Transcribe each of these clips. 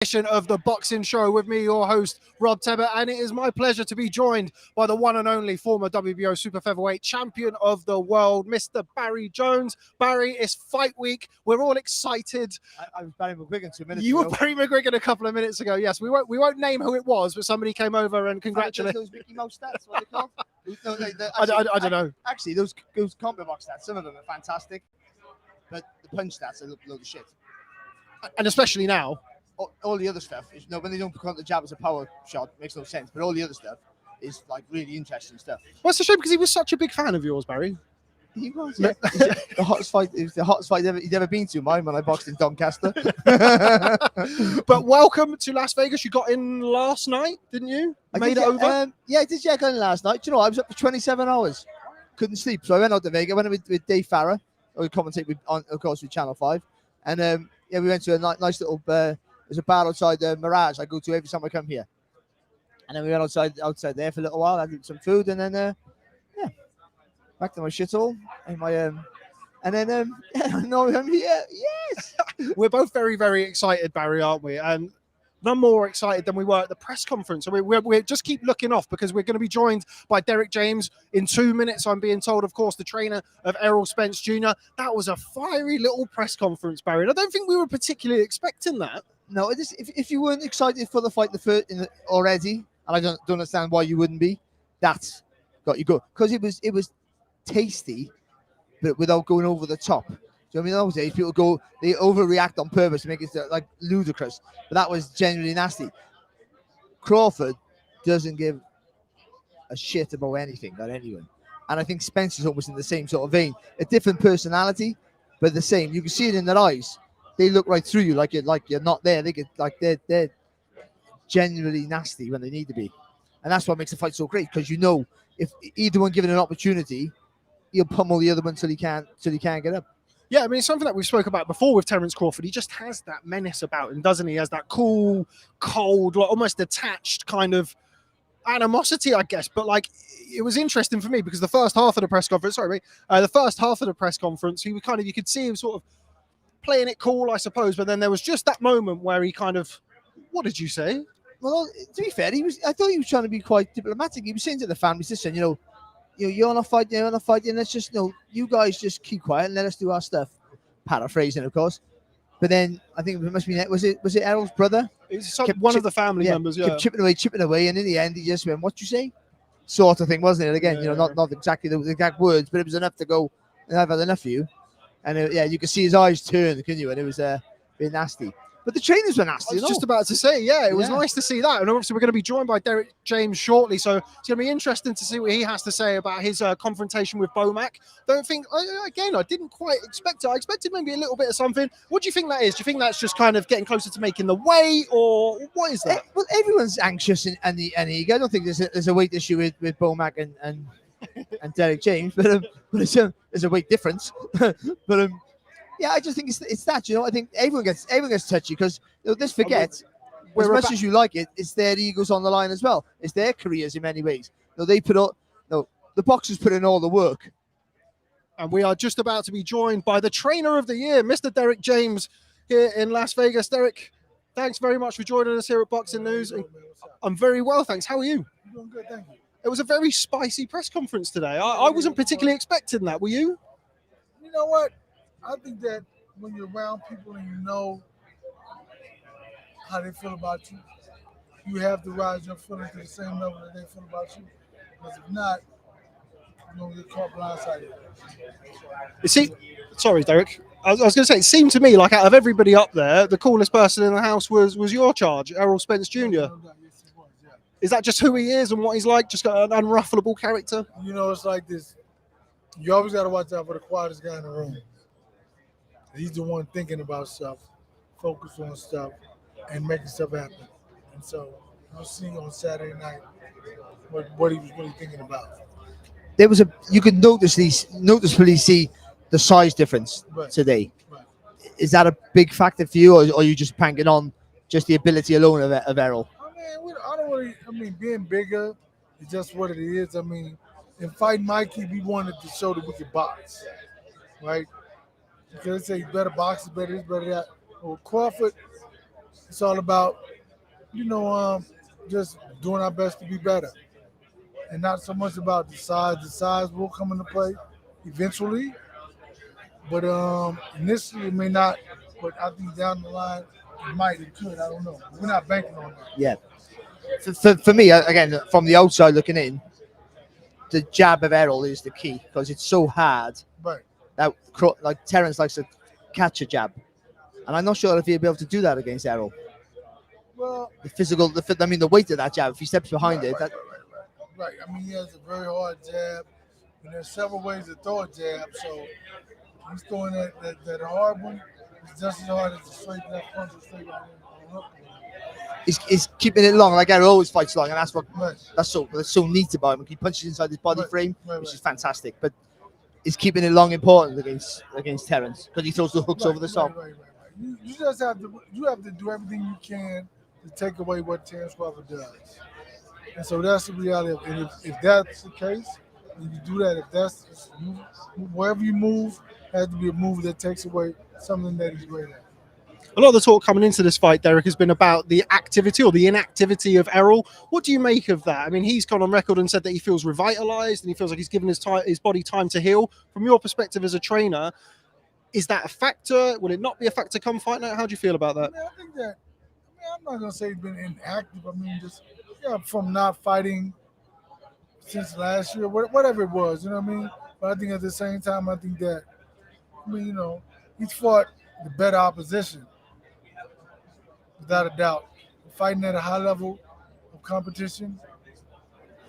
Edition of the Boxing Show with me, your host, Rob Tebbutt, and it is my pleasure to be joined by the one and only former WBO super featherweight champion of the world, Mr. Barry Jones. Barry, it's fight week. We're all excited. I was Barry McGuigan 2 minutes You ago. were Barry McGuigan a couple of minutes ago. Yes, we won't name who it was, but somebody came over and congratulated. Those Mickey Mouse stats, what they called? No, I don't know. Actually, those combo box stats, some of them are fantastic, but the punch stats are a load of shit. And especially now. All the other stuff is when they don't count the jab as a power shot, makes no sense. But all the other stuff is like really interesting stuff. Well, it's a shame because he was such a big fan of yours, Barry. He was, yeah. The hottest fight. It was the hottest fight he'd ever been to. Mine when I boxed in Doncaster. But welcome to Las Vegas. You got in last night, didn't you? Made it over. Yeah, I did. Yeah, I got in last night. Do you know, I was up for 27 hours. Couldn't sleep, so I went out to Vegas. Went with Dave Farah. I would commentate of course, with Channel 5, and yeah, we went to a nice little. There's a bar outside Mirage I go to every time I come here. And then we went outside there for a little while, had some food, and then yeah, back to my shithole. And my and then yeah, no, I'm here. Yes. We're both very, very excited, Barry, aren't we? And none more excited than we were at the press conference. So we just keep looking off because we're going to be joined by Derrick James in 2 minutes. I'm being told, of course, the trainer of Errol Spence Jr. That was a fiery little press conference, Barry. And I don't think we were particularly expecting that. No, if you weren't excited for the fight already, and I don't understand why you wouldn't be, that's got you good. Because it was tasty, but without going over the top. Do you know what I mean? Those days people they overreact on purpose to make it like ludicrous. But that was genuinely nasty. Crawford doesn't give a shit about anything, about anyone. And I think Spence is almost in the same sort of vein. A different personality, but the same. You can see it in their eyes. They look right through you like you're not there. They get like they're genuinely nasty when they need to be, and that's what makes the fight so great. Because you know, if either one given an opportunity, he'll pummel the other one till he can't get up. Yeah, I mean, it's something that we spoke about before with Terence Crawford. He just has that menace about him, doesn't he? He has that cool, cold, like almost detached kind of animosity, I guess. But like, it was interesting for me because the first half of the press conference, he was kind of, you could see him sort of playing it cool, I suppose, but then there was just that moment where he kind of, what did you say? Well, to be fair, I thought he was trying to be quite diplomatic. He was saying to the families, listen, you're on a fight, let's just, you guys just keep quiet and let us do our stuff. Paraphrasing, of course. But then I think it must be, was it Errol's brother? It was one of the family members, yeah. Kept chipping away, and in the end, he just went, what you say? Sort of thing, wasn't it? Again, not exactly the exact words, but it was enough to go, I've had enough of you. And yeah, you could see his eyes turn, couldn't you? And it was a bit nasty. But the trainers were nasty. I was just about to say, yeah, it was nice to see that. And obviously, we're going to be joined by Derrick James shortly. So it's going to be interesting to see what he has to say about his confrontation with Bomac. Don't think, again, I didn't quite expect it. I expected maybe a little bit of something. What do you think that is? Do you think that's just kind of getting closer to making the weight, or what is that? Well, everyone's anxious and eager. I don't think there's a weight issue with Bomac and Derrick James, but there's a weight difference. But yeah, I just think it's that, I think everyone gets touchy because let's forget, as much as you like it, it's their egos on the line as well. It's their careers in many ways. The boxers put in all the work. And we are just about to be joined by the trainer of the year, Mr. Derrick James, here in Las Vegas. Derrick, thanks very much for joining us here at Boxing News. I'm very well, thanks. How are you? I'm doing good, thank you. It was a very spicy press conference today. I wasn't particularly expecting that. Were you? You know what? I think that when you're around people and you know how they feel about you, you have to rise your feelings to the same level that they feel about you. Because if not, you're going to get caught blindsided. Sorry, Derrick. I was going to say, it seemed to me like out of everybody up there, the coolest person in the house was your charge, Errol Spence Jr. Yes, he was, yeah. Is that just who he is and what he's like? Just got an unruffleable character? It's like this. You always got to watch out for the quietest guy in the room. He's the one thinking about stuff, focused on stuff, and making stuff happen. And so you'll see on Saturday night what he was really thinking about. You could noticeably see the size difference today. Right. Is that a big factor for you, or are you just banking on just the ability alone of Errol? Being bigger is just what it is. In fighting Mikey, we wanted to show that we could box, right? Because they say better boxers, better this, better that. Well, Crawford, It's all about, just doing our best to be better, and not so much about the size. The size will come into play eventually, but initially it may not. But I think down the line it might, it could. I don't know. We're not banking on that. Yeah. For me, again, from the outside looking in, the jab of Errol is the key because it's so hard Right. that like Terence likes to catch a jab, and I'm not sure if he'll be able to do that against Errol. Well, The weight of that jab. If he steps behind it, right. I mean, he has a very hard jab, and there's several ways to throw a jab. So he's throwing that hard one. It's just as hard as the straight left punch or straight right hook. is keeping it long. Like Errol always fights long, and Right. that's so neat about him. He punches inside his body Right. frame, Right. which is fantastic. But is keeping it long important against Terence because he throws the hooks over the top. Right. You just have to do everything you can to take away what Terence Crawford does, and so that's the reality. And if that's the case, then you do that. If that's wherever you move, has to be a move that takes away something that he's great at. A lot of the talk coming into this fight, Derrick, has been about the activity or the inactivity of Errol. What do you make of that? I mean, he's gone on record and said that he feels revitalized and he feels like he's given his body time to heal. From your perspective as a trainer, is that a factor? Will it not be a factor come fight night? How do you feel about that? I think that. I'm not gonna say he's been inactive. I mean, just from not fighting since last year, whatever it was. You know what I mean? But I think at the same time, I think that. He's fought the better opposition, without a doubt. Fighting at a high level of competition,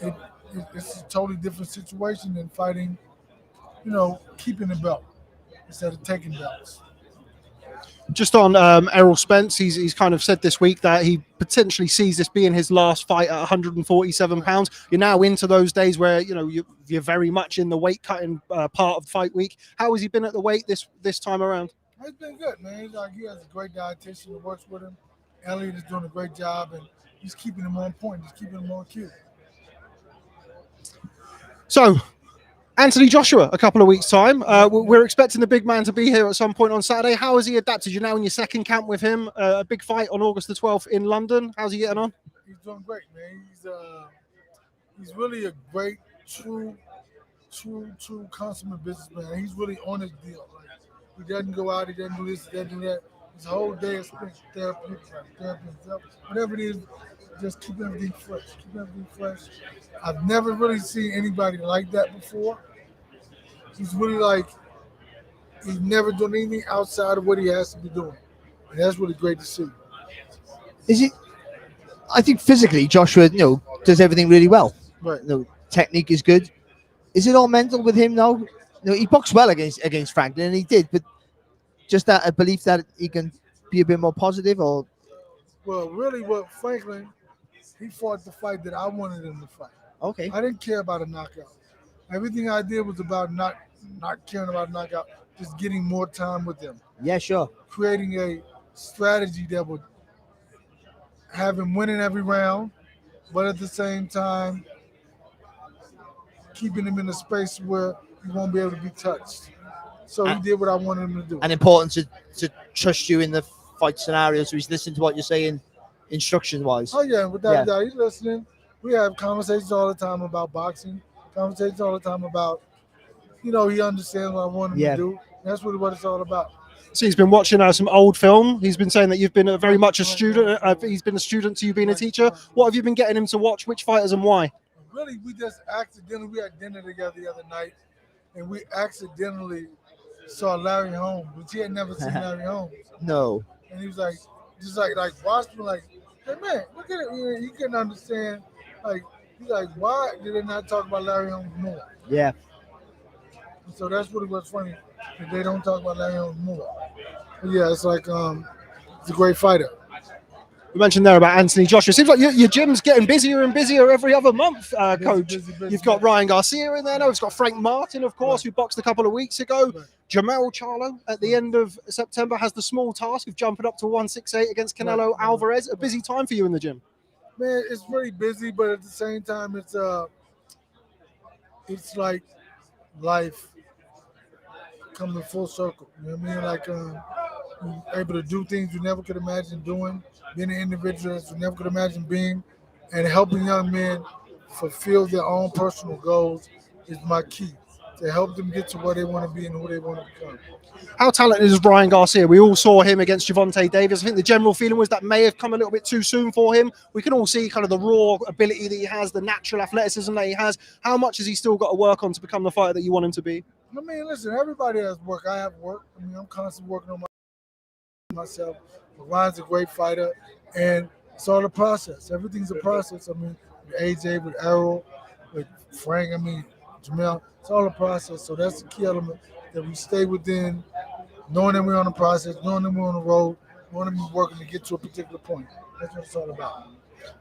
it's a totally different situation than fighting, keeping the belt instead of taking belts. Just on Errol Spence, he's kind of said this week that he potentially sees this being his last fight at 147 pounds. You're now into those days where you're very much in the weight cutting part of fight week. How has he been at the weight this time around? He's been good, man. He has a great dietitian that works with him. Elliot is doing a great job, and he's keeping him on point. He's keeping him on cue. So, Anthony Joshua, a couple of weeks' time. We're expecting the big man to be here at some point on Saturday. How has he adapted? You're now in your second camp with him. A big fight on August the 12th in London. How's he getting on? He's doing great, man. He's really a great, true consummate businessman. He's really on his deal. Like, he doesn't go out, he doesn't do this, he doesn't do that. His whole day is spent therapy, whatever it is, just keep everything fresh. I've never really seen anybody like that before. He's really like, he's never done anything outside of what he has to be doing. And that's really great to see. I think physically Joshua, does everything really well. Right. Technique is good. Is it all mental with him now? He boxed well against Franklin, and he did, but just that a belief that he can be a bit more positive, or well, really, what Franklin, he fought the fight that I wanted him to fight. Okay. I didn't care about a knockout. Everything I did was about not caring about a knockout, just getting more time with him. Yeah, sure. Creating a strategy that would have him winning every round, but at the same time, keeping him in a space where he won't be able to be touched. So he did what I wanted him to do. And important to trust you in the fight scenario, so he's listening to what you're saying instruction-wise. Oh, yeah, without a doubt, he's listening. We have conversations all the time about boxing, conversations all the time about, he understands what I want him to do. That's really what it's all about. So he's been watching some old film. He's been saying that you've been very much a student. He's been a student to you being a teacher. What have you been getting him to watch? Which fighters and why? Really, we had dinner together the other night, and we accidentally saw Larry Holmes, which he had never seen Larry Holmes. No. And he was like, just like watched me like, hey man, look at it. You can understand. Like, he's like, why did they not talk about Larry Holmes more? Yeah. And so that's really what's funny, that they don't talk about Larry Holmes more. But yeah, it's like, he's a great fighter. We mentioned there about Anthony Joshua. It seems like your gym's getting busier and busier every other month, Coach. Busy, You've got Ryan Garcia in there now. It's got Frank Martin, of course, who boxed a couple of weeks ago. Right. Jamel Charlo at the end of September has the small task of jumping up to 168 against Canelo Alvarez. A busy time for you in the gym. Man, it's really busy, but at the same time, it's like life coming full circle. You know what I mean? Like, You're able to do things you never could imagine doing, being an individual that you never could imagine being, and helping young men fulfill their own personal goals is my key to help them get to where they want to be and who they want to become. How talented is Ryan Garcia? We all saw him against Javonte Davis. I think the general feeling was that may have come a little bit too soon for him. We can all see kind of the raw ability that he has, the natural athleticism that he has. How much has he still got to work on to become the fighter that you want him to be? I mean, listen, everybody has work. I have work. I mean, I'm constantly working on myself. But Ryan's a great fighter, and it's all a process. Everything's a process. I mean, with AJ, with Errol, with Frank, I mean, Jamel, it's all a process. So that's the key element, that we stay within, knowing that we're on the process, knowing that we're on the road, knowing that we're working to get to a particular point. That's what it's all about.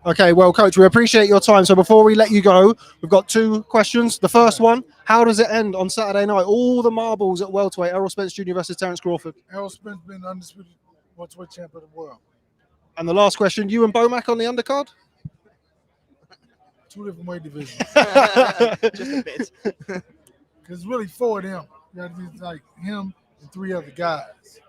Okay, well, Coach, we appreciate your time. So before we let you go, we've got 2 questions. The first one, how does it end on Saturday night? All the marbles at welterweight, Errol Spence Jr. versus Terence Crawford. Errol Spence been undisputed welterweight champion of the world. And the last question, you and Bomac on the undercard? 2 different weight divisions. Just a bit. Because it's really 4 of them. You got to be like him and 3 other guys.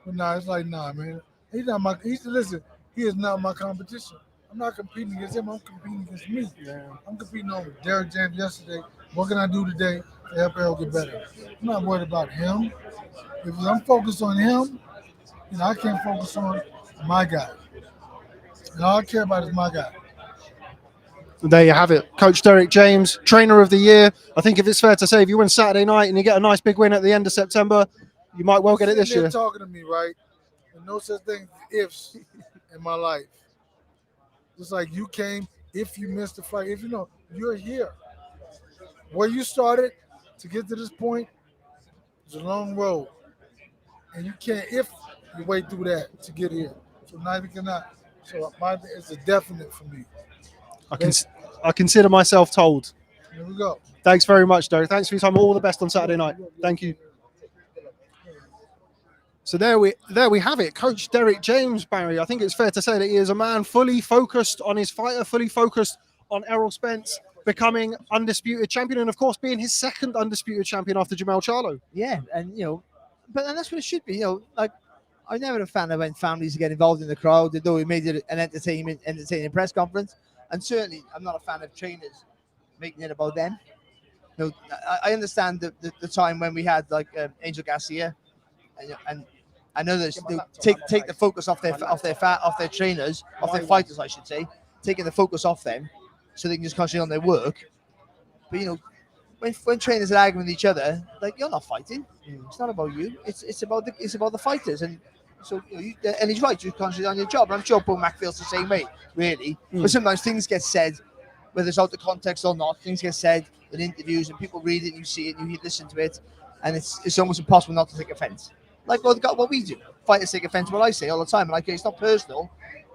But nah, it's like, nah, man. Listen, he is not my competition. I'm not competing against him. I'm competing against me. Yeah. I'm competing on Derrick James yesterday. What can I do today to help Errol get better? I'm not worried about him. If I'm focused on him, I can't focus on my guy. And all I care about is my guy. There you have it. Coach Derrick James, trainer of the year. I think if it's fair to say, if you win Saturday night and you get a nice big win at the end of September, you might well get it this year. Talking to me, right? There's no such thing as ifs in my life. Just like you came, if you missed the fight, if you know, you're here. Where you started to get to this point is a long road. And you can't, if you wait through that to get here. So neither can I. So it's a definite for me. I consider myself told. Here we go. Thanks very much, Derrick. Thanks for your time. All the best on Saturday night. Thank you. So there we have it. Coach Derrick James, Barry. I think it's fair to say that he is a man fully focused on his fighter, fully focused on Errol Spence becoming undisputed champion, and of course being his second undisputed champion after Jamel Charlo. Yeah, and but that's what it should be. Like I'm never a fan of when families get involved in the crowd, though we made it an entertaining press conference. And certainly, I'm not a fan of trainers making it about them. I understand the time when we had like Angel Garcia, and I know that take the focus off their trainers, off their fighters, I should say, taking the focus off them, so they can just concentrate on their work. But when trainers are arguing with each other, like you're not fighting. It's not about you. It's about the fighters. And so and he's right. You concentrate on your job. And I'm sure Bomac feels the same way, really. But sometimes things get said, whether it's out of context or not. Things get said in interviews, and people read it, you see it, you listen to it, and it's almost impossible not to take offence. Like what we do, fighters take offence to what I say all the time. And like it's not personal,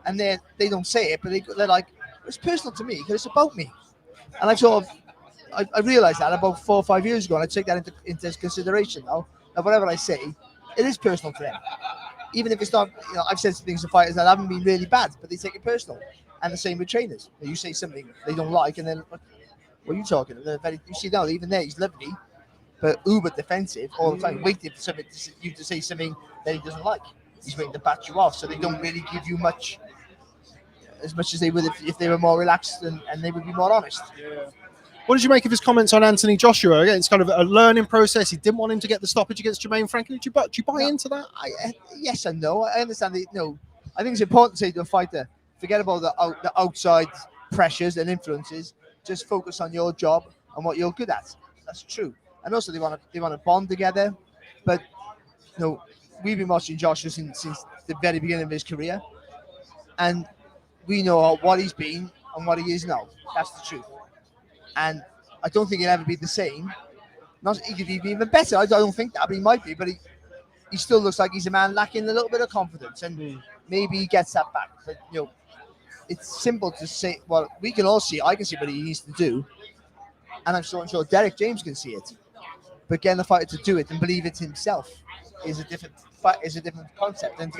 and they don't say it, but they're like, it's personal to me because it's about me. And I realised that about 4 or 5 years ago, and I take that into consideration now. That whatever I say, it is personal to them. Even if it's not, I've said things to fighters that haven't been really bad, but they take it personal. And the same with trainers. You say something they don't like, and then, what are you talking about? You see now, even there, he's lovely, but uber defensive all the time, waiting for you to say something that he doesn't like. He's waiting to bat you off, so they don't really give you as much as they would if they were more relaxed and they would be more honest. Yeah. What did you make of his comments on Anthony Joshua? Again, it's kind of a learning process. He didn't want him to get the stoppage against Jermaine Franklin. Do you buy into that? Yes and no. I understand that. I think it's important to say to a fighter, forget about the outside pressures and influences. Just focus on your job and what you're good at. That's true. And also, they want to bond together. But we've been watching Joshua since the very beginning of his career, and we know what he's been and what he is now. That's the truth. And I don't think he'll ever be the same. He could be even better. I don't think that, but he might be. But he still looks like he's a man lacking a little bit of confidence, and maybe he gets that back. But it's simple to say. Well, we can all see. I can see what he needs to do, and I'm sure Derrick James can see it. But getting the fighter to do it and believe it himself is a different concept. And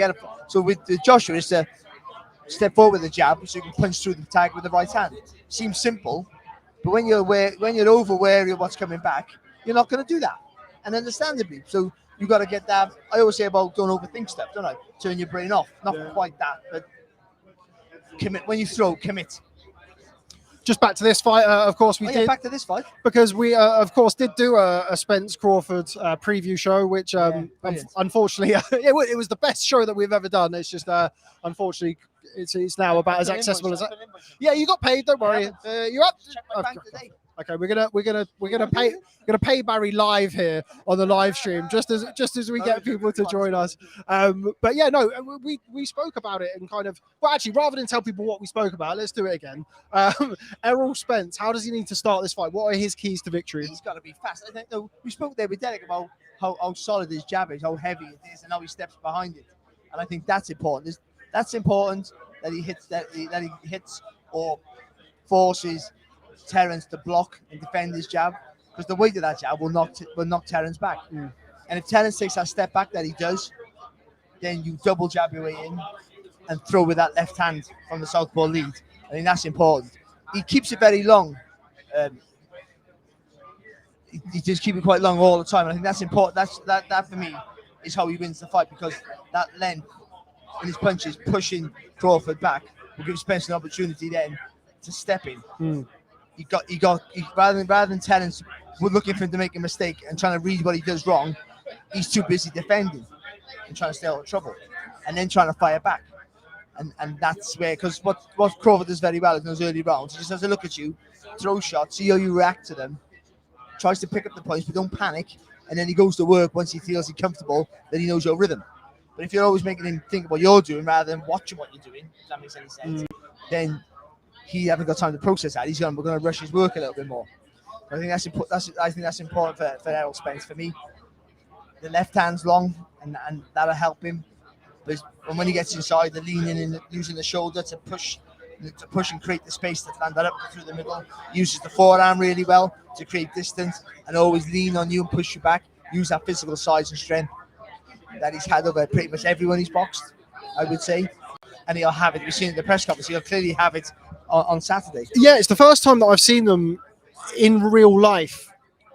so with Joshua, it's to step forward with a jab, so you can punch through the tag with the right hand. Seems simple. But when you're over wary of what's coming back, you're not going to do that. And understandably. So You got to get that. I always say about don't overthink stuff, don't I? Turn your brain off. Not quite that, but commit when you throw. Commit. Just back to this fight, of course we did. Back to this fight Because we, of course, did do a Spence-Crawford preview show, which unfortunately it was the best show that we've ever done. It's just unfortunately it's now about as accessible as that. Yeah, you got paid. Don't worry. You up? Okay, we're gonna pay Barry live here on the live stream just as we get people to join us. But yeah, no, we spoke about it and kind of actually rather than tell people what we spoke about, let's do it again. Errol Spence, how does he need to start this fight? What are his keys to victory? He's got to be fast. I think we spoke there with Derrick about how solid his jab is, how heavy it is, and how he steps behind it. And I think that's important. That's important that he hits or forces Terence to block and defend his jab, because the weight of that jab will knock Terence back. And if Terence takes that step back that he does, then you double jab your way in and throw with that left hand from the southpaw lead. I think that's important. He keeps it very long. He just keep it quite long all the time. And I think that's important. That for me is how he wins the fight, because that length in his punches pushing Crawford back will give Spence an opportunity then to step in. He got rather than Terence looking for him to make a mistake and trying to read what he does wrong, he's too busy defending and trying to stay out of trouble, and then trying to fire back. And that's where, because what Crawford does very well in those early rounds, he just has to look at you, throw shots, see how you react to them, tries to pick up the points, but don't panic, and then he goes to work once he feels he's comfortable, then he knows your rhythm. But if you're always making him think what you're doing rather than watching what you're doing, if that makes any sense, then he hasn't got time to process that. We're going to rush his work a little bit more. I think that's important for Errol Spence. For me, the left hand's long, and that'll help him. But when he gets inside, the leaning and using the shoulder to push and create the space to land that up through the middle. Uses the forearm really well to create distance and always lean on you and push you back. Use that physical size and strength that he's had over pretty much everyone he's boxed, I would say. And he'll have it. We've seen it in the press conference. He'll clearly have it on Saturday. Yeah, it's the first time that I've seen them in real life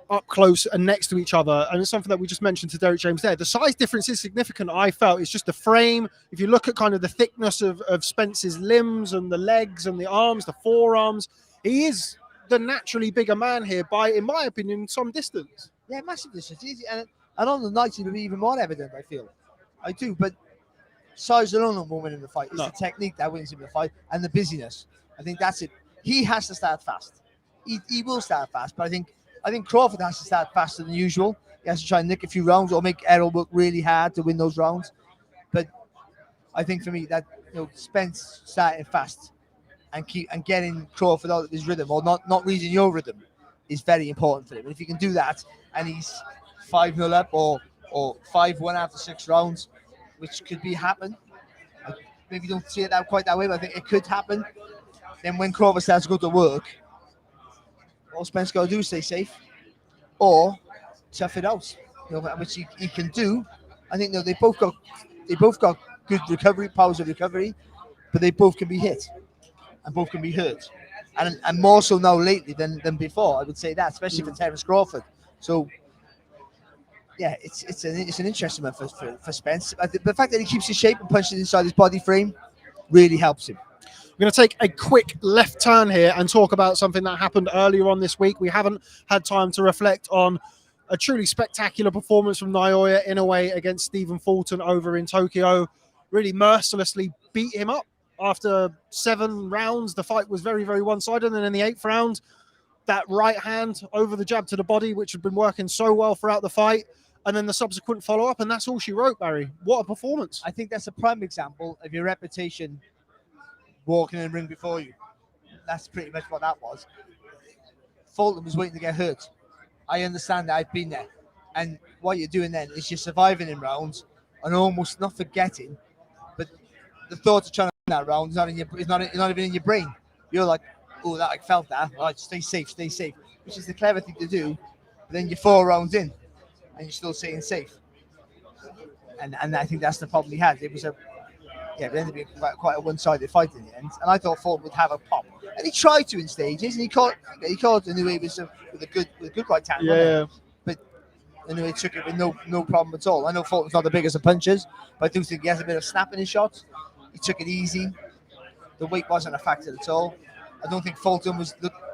up close and next to each other, and it's something that we just mentioned to Derrick James there. The size difference is significant. I felt it's just the frame. If you look at kind of the thickness of Spence's limbs and the legs and the arms, the forearms, he is the naturally bigger man here by, in my opinion, some distance. Yeah, massive distance. And on the night, it would be even more evident, I feel. I do, but size alone won't win in the fight. It's the technique that wins him the fight and the busyness. I think that's it. He has to start fast. He will start fast, but I think Crawford has to start faster than usual. He has to try and nick a few rounds or make Errol work really hard to win those rounds. But I think for me that Spence starting fast and getting Crawford out of his rhythm, or not reading your rhythm, is very important for him. And if he can do that and he's 5-0 up or 5-1 after 6 rounds, which could be happen. Maybe don't see it out quite that way, but I think it could happen. Then when Crawford starts to go to work, all Spence got to do is stay safe or tough it out, which he can do. I think they both got good recovery, powers of recovery, but they both can be hit and both can be hurt, and more so now lately than before. I would say that, especially for Terence Crawford. So yeah, it's an interesting one for Spence. The fact that he keeps his shape and punches inside his body frame really helps him. We're going to take a quick left turn here and talk about something that happened earlier on this week. We haven't had time to reflect on a truly spectacular performance from Naoya Inoue against Stephen Fulton over in Tokyo. Really mercilessly beat him up after 7 rounds. The fight was very, very one-sided. And then in the 8th round, that right hand over the jab to the body, which had been working so well throughout the fight, and then the subsequent follow-up, and that's all she wrote, Barry. What a performance. I think that's a prime example of your reputation walking in the ring before you. That's pretty much what that was. Fulton was waiting to get hurt. I understand that. I've been there. And what you're doing then is you're surviving in rounds and almost not forgetting, but the thought of trying to win that round is not even in your brain. You're like, oh, that I felt that. All right, stay safe, which is the clever thing to do. But then you're 4 rounds in and you're still staying safe. And I think that's the problem he had. It ended up being quite a one-sided fight in the end. And I thought Fulton would have a pop. And he tried to in stages, and he caught Inoue with a good right hand. Yeah. But and he took it with no problem at all. I know Fulton's not the biggest of punchers, but I do think he has a bit of snap in his shots. He took it easy. The weight wasn't a factor at all. I don't think Fulton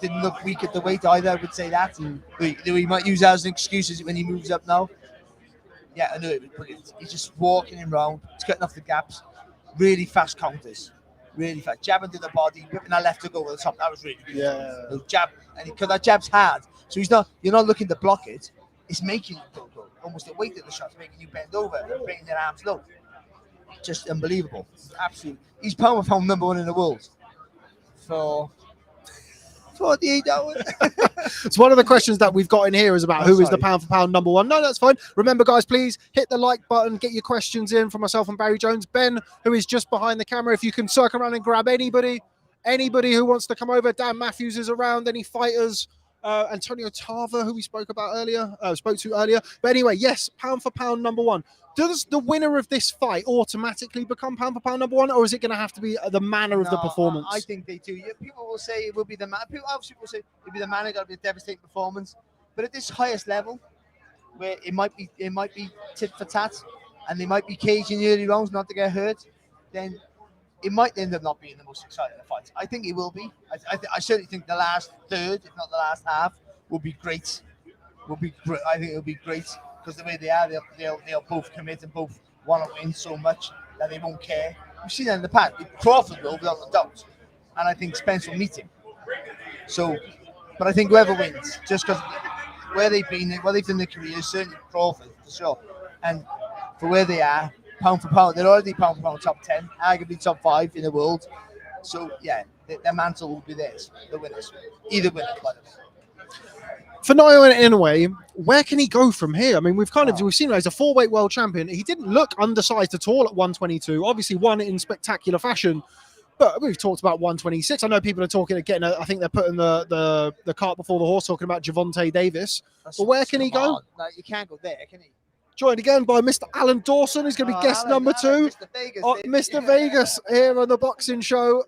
didn't look weak at the weight either. I would say that. He might use that as an excuse when he moves up now. Yeah, I know it, but he's just walking him round. He's cutting off the gaps. Really fast counters. Really fast. Jabbing to the body, whipping that left hook over the top. That was really good. Yeah. The jab, and because that jab's hard, so you're not looking to block it. It's making you go. Almost the weight of the shot's making you bend over, bringing your arms low. Just unbelievable. Absolutely. He's pound for pound #1 in the world for 48 hours. It's one of the questions that we've got in here is about who is the pound for pound #1. No, that's fine. Remember, guys, please hit the like button, get your questions in for myself and Barry Jones. Ben, who is just behind the camera, if you can circle around and grab anybody who wants to come over. Dan Matthews is around. Any fighters? Antonio Tarver, who we spoke to earlier. But anyway, yes, pound for pound #1. Does the winner of this fight automatically become pound for pound #1, or is it going to have to be the manner of the performance? I think they do. Yeah, people will say it will be the man. People obviously will say it'll be the man. It got to be a devastating performance. But at this highest level, where it might be tit for tat, and they might be caging the early rounds not to get hurt, then it might end up not being the most exciting of fights. I think it will be. I certainly think the last third, if not the last half, will be great. I think it'll be great because the way they are, they'll both commit and both want to win so much that they won't care. We've seen that in the past. Crawford will, without a doubt, and I think Spence will meet him. So, but I think whoever wins, just because where they've been, what they've done in their careers, certainly Crawford for sure, and for where they are. Pound for pound, they're already pound for pound top 10, arguably top 5 in the world. So yeah, their mantle will be theirs, the winners. Either winner, by the way. For Naoya Inoue, where can he go from here? I mean, we've seen him as a 4-weight world champion. He didn't look undersized at all at 122. Obviously, won it in spectacular fashion. But we've talked about 126. I know people are talking again. I think they're putting the cart before the horse, talking about Javonte Davis. But where can he go? No, you can't go there, can he? Joined again by Mr. Alan Dawson, who's going to be guest number 2. Mr. Vegas, Mr. Vegas here on the boxing show.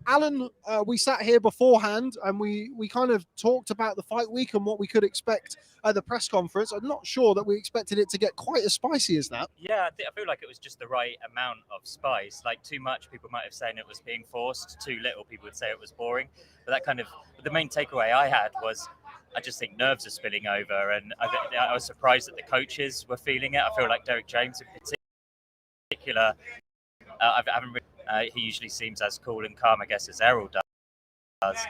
Alan, we sat here beforehand and we kind of talked about the fight week and what we could expect at the press conference. I'm not sure that we expected it to get quite as spicy as that. Yeah, I feel like it was just the right amount of spice. Like too much, people might have said it was being forced. Too little, people would say it was boring. But the main takeaway I had was, I just think nerves are spilling over, and I was surprised that the coaches were feeling it. I feel like Derrick James in particular, he usually seems as cool and calm, I guess, as Errol does.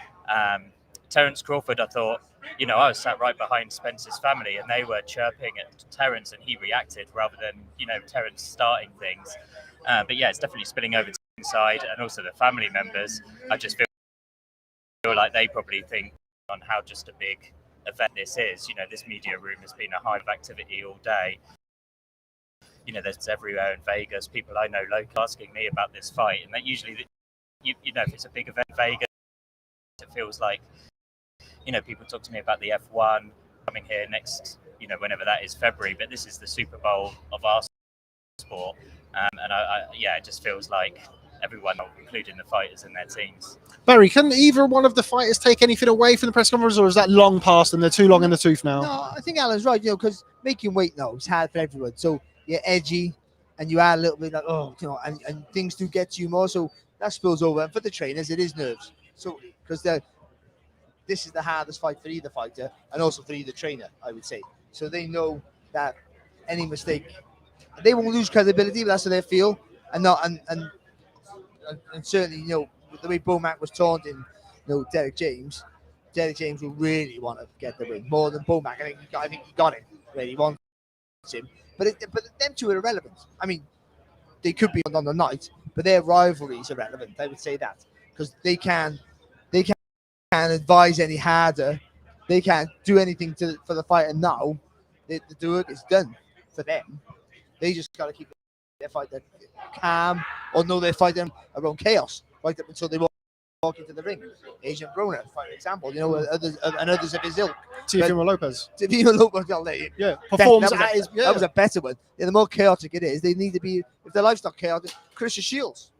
Terence Crawford, I thought, I was sat right behind Spence's family, and they were chirping at Terence, and he reacted rather than, Terence starting things. But yeah, it's definitely spilling over to the inside, and also the family members. I just feel like they probably think on how just a big event this is. This media room has been a hive of activity all day. There's everywhere in Vegas, people I know local asking me about this fight, and that usually, if it's a big event in Vegas, it feels like, people talk to me about the F1 coming here next, whenever that is, February, but this is the Super Bowl of our sport, and it just feels like everyone, including the fighters and their teams. Barry, can either one of the fighters take anything away from the press conference, or is that long past and they're too long in the tooth now? No, I think Alan's right, because making weight now is hard for everyone. So you're edgy and you are a little bit like, and things do get to you more. So that spills over. And for the trainers, it is nerves. So, because this is the hardest fight for either fighter and also for either trainer, I would say. So they know that any mistake, they won't lose credibility, but that's how they feel. And certainly, the way Bomac was taunting, Derrick James will really want to get the win more than Bomac. I think he got it. Really, he wants him. But them two are irrelevant. I mean, they could be on the night, but their rivalry is irrelevant. I would say that because they can't advise any harder. They can't do anything for the fighter now. The work is done for them. They just got to keep their fight calm, or know they're fighting around chaos right up until they walk into the ring. Agent Broner, for example, others of his ilk. Teofimo Lopez. Performs that was a better one. Yeah, the more chaotic it is, they need to be. If their life's not chaotic, Christian Shields.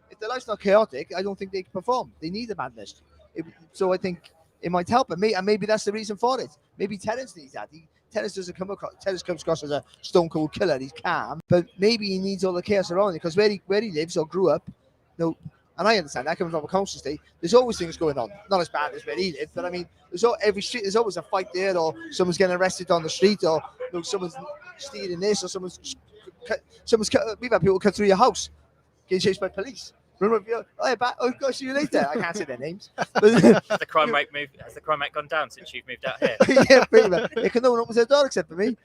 If their life's not chaotic, I don't think they can perform. They need the madness. So I think it might help, and maybe that's the reason for it. Maybe Terence needs that. Terence doesn't come across. Terence comes across as a stone cold killer. He's calm, but maybe he needs all the chaos around him because where he lives or grew up, you know, and I understand that coming from a coastal state, there's always things going on. Not as bad as where he lived, but I mean, every street there's always a fight there, or someone's getting arrested on the street, or you know, someone's stealing this, or we've had people cut through your house, getting chased by police. Remember, oh gosh, see you later. I can't say their names. Has the crime rate gone down since you've moved out here? Yeah, pretty much. No one opens their door except for me.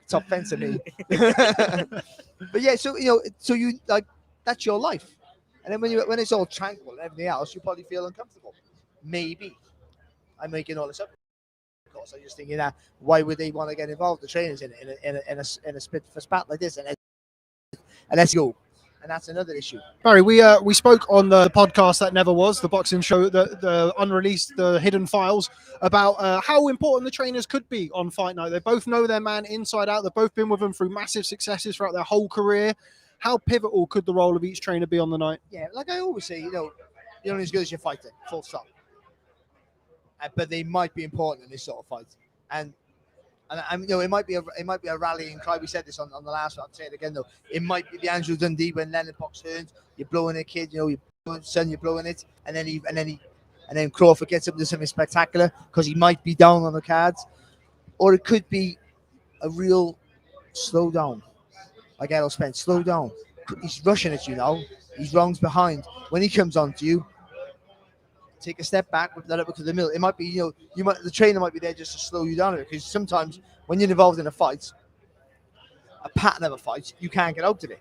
Top fence of me. But yeah, so you like that's your life, and then when it's all tranquil and everything else, you probably feel uncomfortable. Maybe I'm making all this up. Of course, I'm just thinking that why would they want to get involved? The trainers in a spit for spat like this, and let's go. And that's another issue. Barry, we spoke on the podcast that never was, the boxing show, the unreleased, the hidden files, about how important the trainers could be on fight night. They both know their man inside out. They've both been with them through massive successes throughout their whole career. How pivotal could the role of each trainer be on the night? Yeah, like I always say, you're only as good as your fighter, full stop. But they might be important in this sort of fight. And it might be a rallying cry. We said this on the last one. I'll say it again though. It might be the Andrew Dundee when Leonard Box turns. You're blowing it, kid. You're blowing it, and then Crawford gets up to something spectacular because he might be down on the cards, or it could be a real slow down, like Errol Spence. Slow down. He's rushing at you now. He's rounds behind. When he comes on to you, take a step back, whip that up to the middle. It might be, the trainer might be there just to slow you down a bit, because sometimes when you're involved in a fight, a pattern of a fight, you can't get out of it.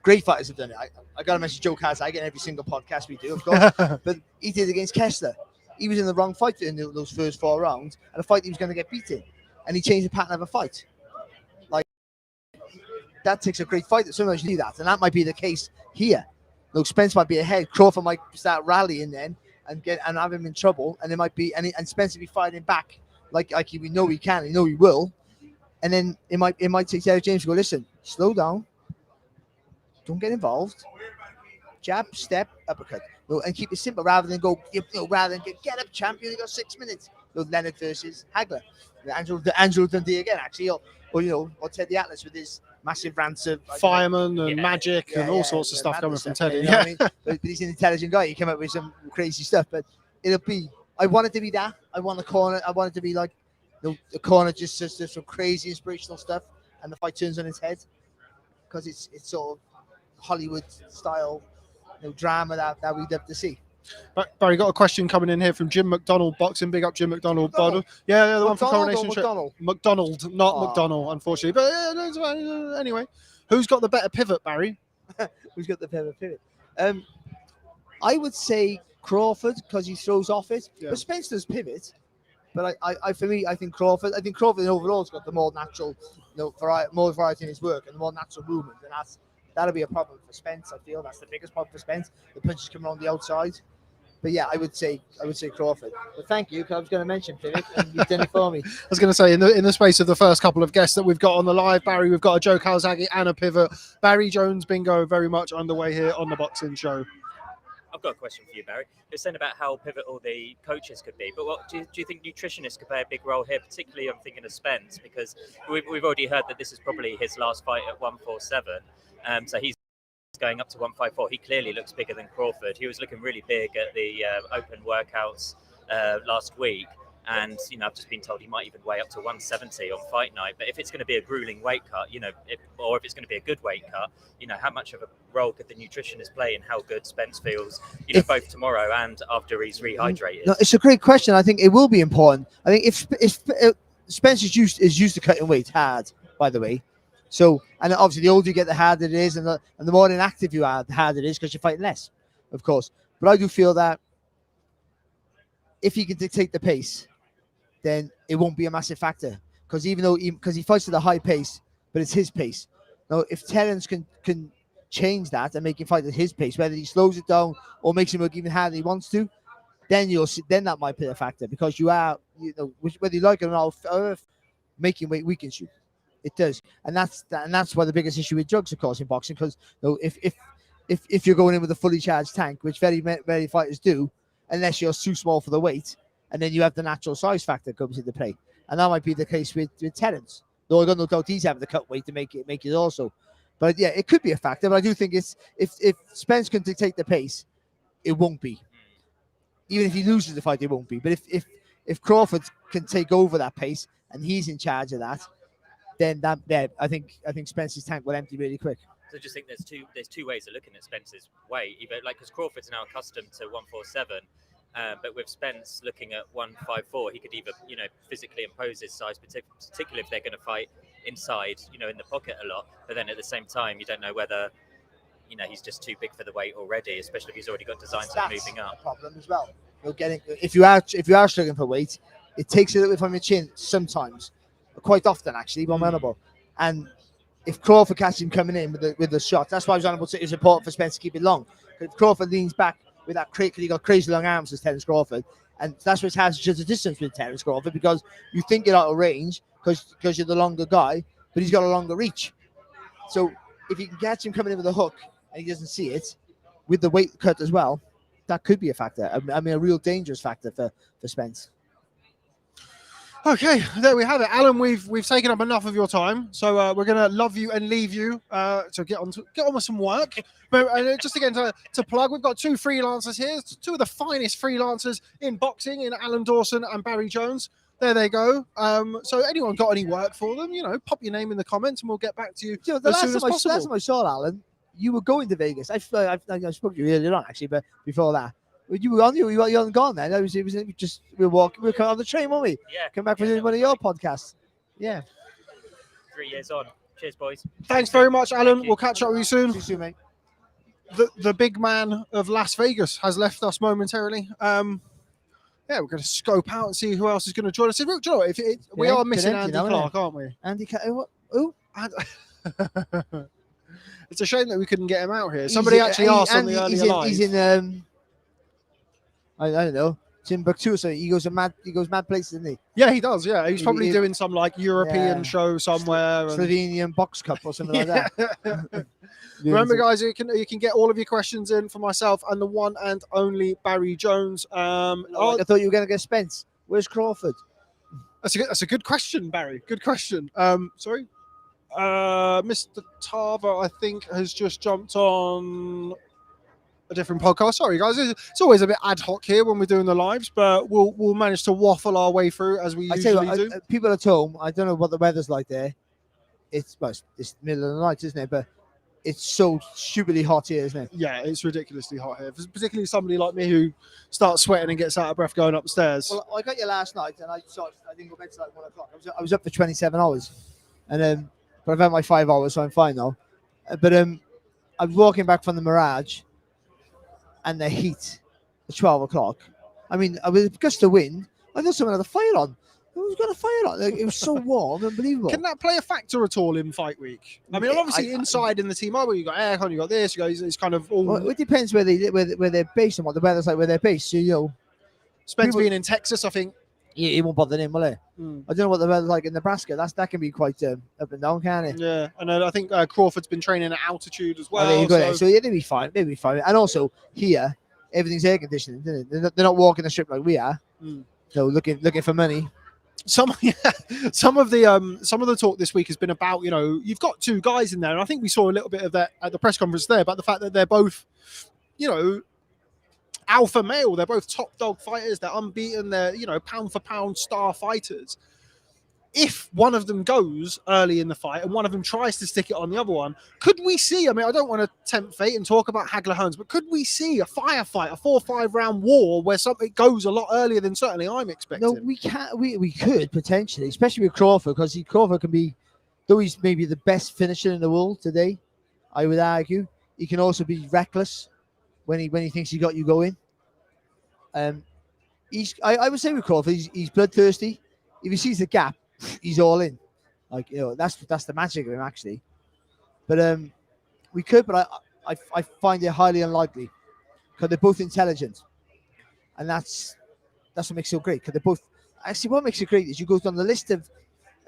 Great fighters have done it. I got to mention Joe Kazag in every single podcast we do, of course, but he did against Kessler. He was in the wrong fight in those first 4 rounds, and a fight he was going to get beaten, and he changed the pattern of a fight. Like, that takes a great fighter. Sometimes you do that, and that might be the case here. Look, Spence might be ahead. Crawford might start rallying then and have him in trouble, and it might be and Spence will be fighting back like we know he can, we know he will, and then it might take Derrick James to go, listen, slow down, don't get involved, jab, step, uppercut, and keep it simple rather than go, rather than get up, champ. You only got 6 minutes. Leonard versus Hagler, Angelo Dundee again, actually, or Teddy Atlas with his massive rants of fireman and magic and all sorts of stuff coming from Teddy. You know what I mean? But he's an intelligent guy. He came up with some crazy stuff, but it'll be. I want it to be that. I want the corner. I want it to be like the corner just says some crazy inspirational stuff, and the fight turns on its head because it's sort of Hollywood style drama that we'd love to see. Barry, got a question coming in here from Jim McDonald Boxing. Big up Jim McDonald. Yeah, the one from Coronation Street. McDonald, not McDonald, unfortunately. But anyway, who's got the better pivot, Barry? Who's got the better pivot? I would say Crawford because he throws off it. Yeah. But Spence does pivot. But I think Crawford. I think Crawford overall has got the more natural, more variety in his work and the more natural movement, and that'll be a problem for Spence. I feel that's the biggest problem for Spence. The punches come around the outside. But yeah, I would say Crawford. But thank you, because I was going to mention pivot, and you've done it for me. I was going to say, in the space of the first couple of guests that we've got on the live, Barry, we've got a Joe Calzaghe and a pivot. Barry Jones bingo very much underway here on the Boxing Show. I've got a question for you, Barry. You're saying about how pivotal the coaches could be, but what do you think nutritionists could play a big role here? Particularly, I'm thinking of Spence, because we've already heard that this is probably his last fight at 147. So he's going up to 154. He clearly looks bigger than Crawford. He was looking really big at the open workouts last week, and I've just been told he might even weigh up to 170 on fight night. But if it's going to be a grueling weight cut, or if it's going to be a good weight cut, how much of a role could the nutritionist play in how good Spence feels, both tomorrow and after he's rehydrated? No, it's a great question. I think it will be important. I think if Spence is used to cutting weight hard, by the way. So, and obviously the older you get, the harder it is, and the more inactive you are, the harder it is because you're fighting less, of course. But I do feel that if he can dictate the pace, then it won't be a massive factor. Because he fights at a high pace, but it's his pace. Now, if Terence can change that and make him fight at his pace, whether he slows it down or makes him work even harder than he wants to, then that might play a factor, because you are, whether you like it or not, making weight weakens you. It does, and that's why the biggest issue with drugs, of course, in boxing. Because if you're going in with a fully charged tank, which very fighters do, unless you're too small for the weight, and then you have the natural size factor comes into play. and that might be the case with Terence. Though I got no doubt he's having the cut weight to make it also. But yeah, it could be a factor. But I do think it's if Spence can dictate the pace, it won't be. Even if he loses the fight, it won't be. But if Crawford can take over that pace and he's in charge of that, then I think Spence's tank will empty really quick. So I just think there's two ways of looking at Spence's weight. Either like because Crawford's now accustomed to 147, but with Spence looking at 154, he could either physically impose his size, particularly if they're going to fight inside, in the pocket a lot. But then at the same time, you don't know whether he's just too big for the weight already, especially if he's already got designs of moving up. That's a problem as well. You're getting if you are struggling for weight, it takes a little bit from your chin sometimes, quite often actually, one elbow. And if Crawford catches him coming in with the shot, that's why I was on about it's important for Spence to keep it long. If Crawford leans back with that because he got crazy long arms as Terence Crawford, and that's what has just a distance with Terence Crawford because you think you're out of range because you're the longer guy, but he's got a longer reach. So if you can catch him coming in with a hook and he doesn't see it, with the weight cut as well, that could be a factor. I mean, a real dangerous factor for Spence. Okay, there we have it, Alan. We've taken up enough of your time, so we're gonna love you and leave you to get on with some work. But just again to plug, we've got two freelancers here, two of the finest freelancers in boxing, in Alan Dawson and Barry Jones. There they go. So anyone got any work for them? Pop your name in the comments, and we'll get back to you as soon as possible. The last time I saw Alan, you were going to Vegas. I spoke to you earlier on actually, but before that. You were on. You hadn't gone then. It was just we were walking. We were coming on the train, weren't we? Yeah. Come back from one of your podcasts. Yeah. 3 years on. Cheers, boys. Thanks very much, Alan. We'll catch up with you soon. See you soon, mate. The big man of Las Vegas has left us momentarily. We're going to scope out and see who else is going to join us. We are missing Andy Clark, aren't we? Andy Clark. Who? It's a shame that we couldn't get him out here. Somebody actually asked on the earlier live. He's in I don't know, Timbuktu or something. He goes mad places, isn't he? Yeah, he does. Yeah, he's probably doing some like European show somewhere. Slovenian box cup or something like that. Remember, guys, you can get all of your questions in for myself and the one and only Barry Jones. I thought you were going to get Spence. Where's Crawford? That's a good question, Barry. Good question. Sorry. Mr. Tarver, I think, has just jumped on a different podcast. Sorry, guys. It's always a bit ad hoc here when we're doing the lives, but we'll manage to waffle our way through as we usually do. People at home, I don't know what the weather's like there. It's middle of the night, isn't it? But it's so stupidly hot here, isn't it? Yeah, it's ridiculously hot here. Particularly somebody like me who starts sweating and gets out of breath going upstairs. Well, I got you last night, and I didn't go to bed till like 1 o'clock. I was up for 27 hours, and but I've had my 5 hours, so I'm fine now. But I was walking back from the Mirage, and the heat at 12 o'clock. I mean, with a gust of wind, I thought someone had a fire on. Who's got a fire on? It was so warm, unbelievable. Can that play a factor at all in fight week? I mean, obviously inside in the team, you got aircon, you got this, it's kind of all. Well, it depends where they're based and what the weather's like where they're based. So, Spence being in Texas, I think. Yeah, he won't bother him, will he? I don't know what the weather's like in Nebraska. That can be quite up and down, can't it? Yeah, and I think Crawford's been training at altitude as well. Oh, there you go. So yeah, they'll be fine. And also here, everything's air conditioning, isn't it? They're not walking the strip like we are. So looking for money. Some of the talk this week has been about, you've got two guys in there, and I think we saw a little bit of that at the press conference there about the fact that they're both, alpha male. They're both top dog fighters. They're unbeaten. They're, pound for pound star fighters. If one of them goes early in the fight and one of them tries to stick it on the other one, could we see, I don't want to tempt fate and talk about Hagler Hearns, but could we see a firefight, a 4-5 round war where something goes a lot earlier than certainly I'm expecting? No, we can't. We could potentially, especially with Crawford, because Crawford can be, though he's maybe the best finisher in the world today, I would argue, he can also be reckless when he thinks he got you going. I would say with Crawford, he's bloodthirsty. If he sees the gap, he's all in. That's the magic of him actually. But we could, but I find it highly unlikely because they're both intelligent, and that's what makes it so great. Because they're both actually, what makes it great is you go down the list of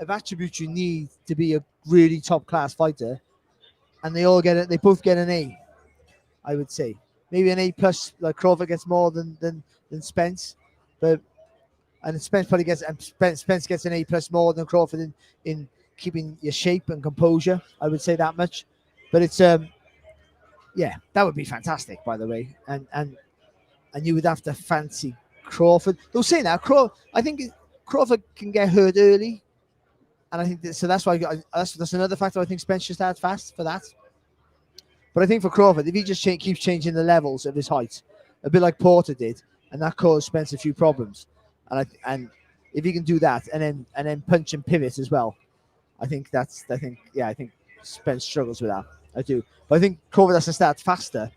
attributes you need to be a really top class fighter, and they both get an A. I would say maybe an A plus. Like Crawford gets more than Spence, but and Spence gets an A+ more than Crawford in keeping your shape and composure. I would say that much. But it's yeah, that would be fantastic, by the way. And you would have to fancy Crawford. They'll say now, I think Crawford can get hurt early, and I think so. That's why that's another factor. I think Spence should start fast for that. But I think for Crawford, if he just keeps changing the levels of his height, a bit like Porter did, and that caused Spence a few problems, and if he can do that, and then punch and pivot as well, I think Spence struggles with that. I do, but I think Crawford has to start faster,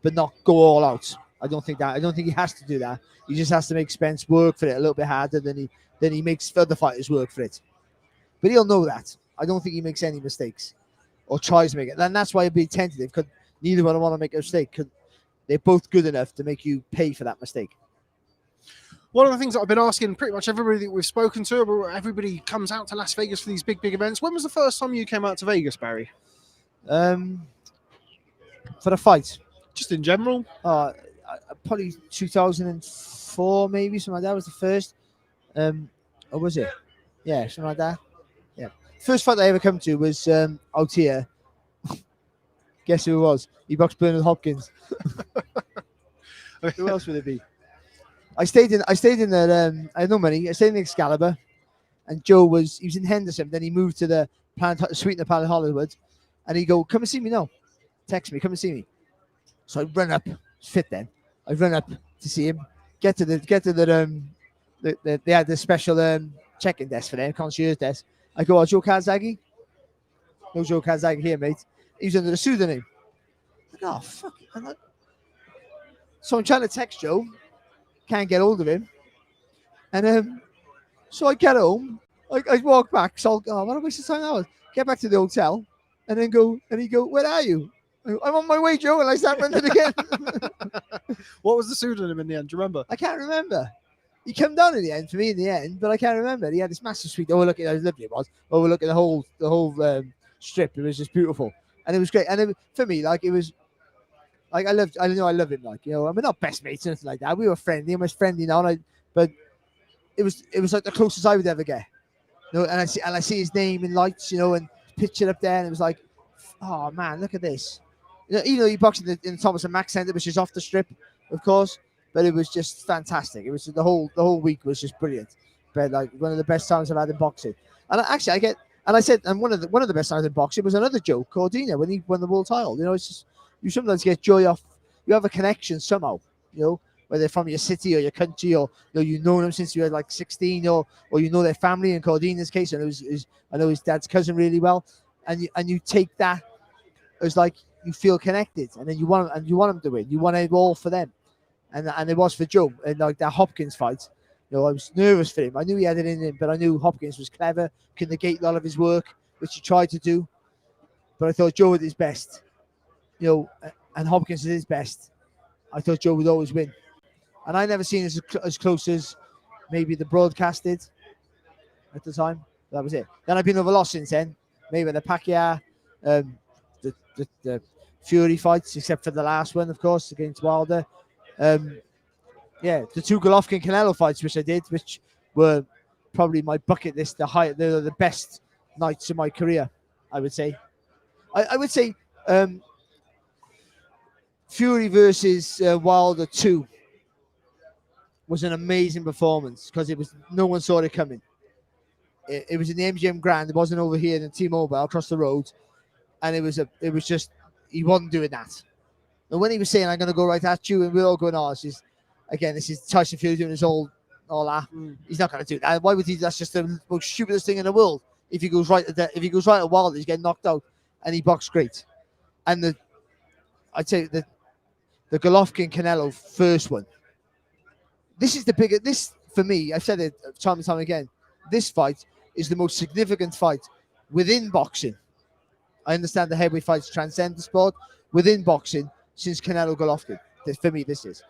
but not go all out. I don't think he has to do that. He just has to make Spence work for it a little bit harder than he makes other fighters work for it. But he'll know that. I don't think he makes any mistakes or tries to make it. And that's why I'd be tentative, because neither one want to make a mistake, because they're both good enough to make you pay for that mistake. One of the things that I've been asking pretty much everybody that we've spoken to, everybody comes out to Las Vegas for these big events. When was the first time you came out to Vegas, Barry? For the fight? Just in general? Probably 2004, maybe, something like that was the first. Or was it? Yeah, something like that. Yeah. First fight I ever come to was out here. Guess who it was? He boxed Bernard Hopkins. Who else would it be? I stayed in the I had no money. I stayed in the Excalibur, and he was in Henderson. Then he moved to the suite in the Planet Hollywood, and he go, "Come and see me now." Text me, "Come and see me." So I run up, fit then. I run up to see him. Get to the they had the special check-in desk for them, concierge desk. I go, "Oh, Joe Kazagi?" "No Joe Kazagi here, mate." He's under the pseudonym. I go, "Oh, fuck." So I'm trying to text Joe. Can't get hold of him. And so I get home. I walk back. So what a waste of time that was. Get back to the hotel. And then he go, "Where are you?" "I'm on my way, Joe." And I start running again. What was the pseudonym in the end? Do you remember? I can't remember. He came down in the end for me in the end, but I can't remember. He had this massive suite overlooking, how lovely it was, overlooking the whole strip. It was just beautiful, and it was great. And for me, like, it was like I love him. Like, you know, I mean, not best mates or anything like that. We were friendly, almost friendly now. But it was like the closest I would ever get. You know, and I see his name in lights, you know, and pictured up there, and it was like, oh man, look at this. You know, even though he boxed in the Thomas and Mack Centre, which is off the strip, of course, but it was just fantastic. It was the whole week was just brilliant. But like one of the best times I've had in boxing. And I said one of the best times in boxing was another Joe Cordina when he won the world title. You know, it's just, you sometimes get joy off. You have a connection somehow. You know, whether from your city or your country, or you know them since you were like 16, or you know their family. In Cordina's case, and I know his dad's cousin really well, and you take that as like you feel connected, and then you want them to win. You want it all for them, and it was for Joe. And like that Hopkins fight, you know, I was nervous for him. I knew he had it in him, but I knew Hopkins was clever, could negate a lot of his work, which he tried to do. But I thought Joe at his best, you know, and Hopkins at his best, I thought Joe would always win. And I never seen it as close as maybe the broadcast did at the time. That was it. Then I've been over a lot since then. Maybe the Pacquiao, the Fury fights, except for the last one, of course, against Wilder. The two Golovkin-Canelo fights, which I did, which were probably my bucket list, the best nights of my career, I would say. I would say Fury versus Wilder 2 was an amazing performance, because no one saw it coming. It was in the MGM Grand. It wasn't over here in T-Mobile across the road, and it was just, he wasn't doing that. And when he was saying, "I'm going to go right at you," and we're all going, "Oh, this is Tyson Fury doing his all that." He's not going to do that. Why would he? That's just the most stupidest thing in the world. If he goes right at Wilder, he's getting knocked out, and he boxed great. And I'd say the Golovkin-Canelo first one. This is the biggest. This, for me, I've said it time and time again. This fight is the most significant fight within boxing. I understand the heavyweight fights transcend the sport. Within boxing, since Canelo Golovkin, for me, this is,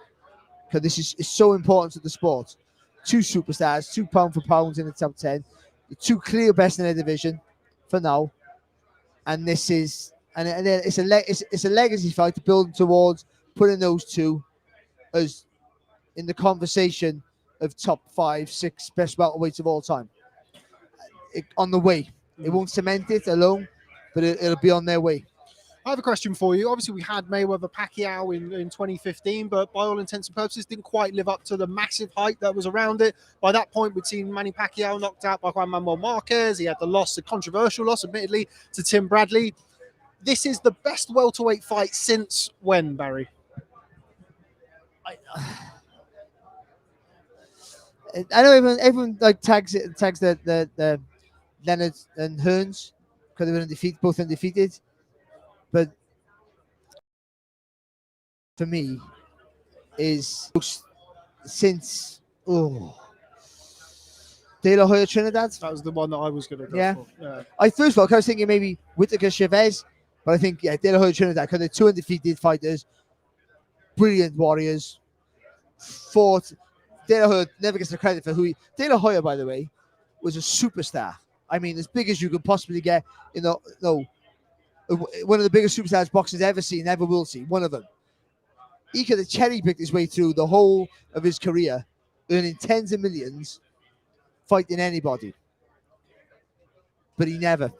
because this is so important to the sport. Two superstars, 2 pound for pounds in the top 10, the two clear best in their division for now, and this is, and it's a legacy fight to build towards putting those two as in the conversation of top 5, 6 best welterweights of all time. On the way. It won't cement it alone, but it'll be on their way. I have a question for you. Obviously, we had Mayweather Pacquiao in 2015, but by all intents and purposes, didn't quite live up to the massive hype that was around it. By that point, we'd seen Manny Pacquiao knocked out by Juan Manuel Marquez. He had the loss, a controversial loss, admittedly, to Tim Bradley. This is the best welterweight fight since when, Barry? I know everyone like tags the Leonard and Hearns because they were both undefeated. But for me, is since De La Hoya Trinidad. That was the one that I was going to go for. Yeah. I first of all, I was thinking maybe Whittaker Chavez, but I think De La Hoya Trinidad because they're 2 undefeated fighters, brilliant warriors, fought. De La Hoya never gets the credit for who he. De La Hoya, by the way, was a superstar. I mean, as big as you could possibly get. One of the biggest superstars boxing's ever seen, ever will see. One of them. He could have cherry-picked his way through the whole of his career, earning tens of millions, fighting anybody. But he never.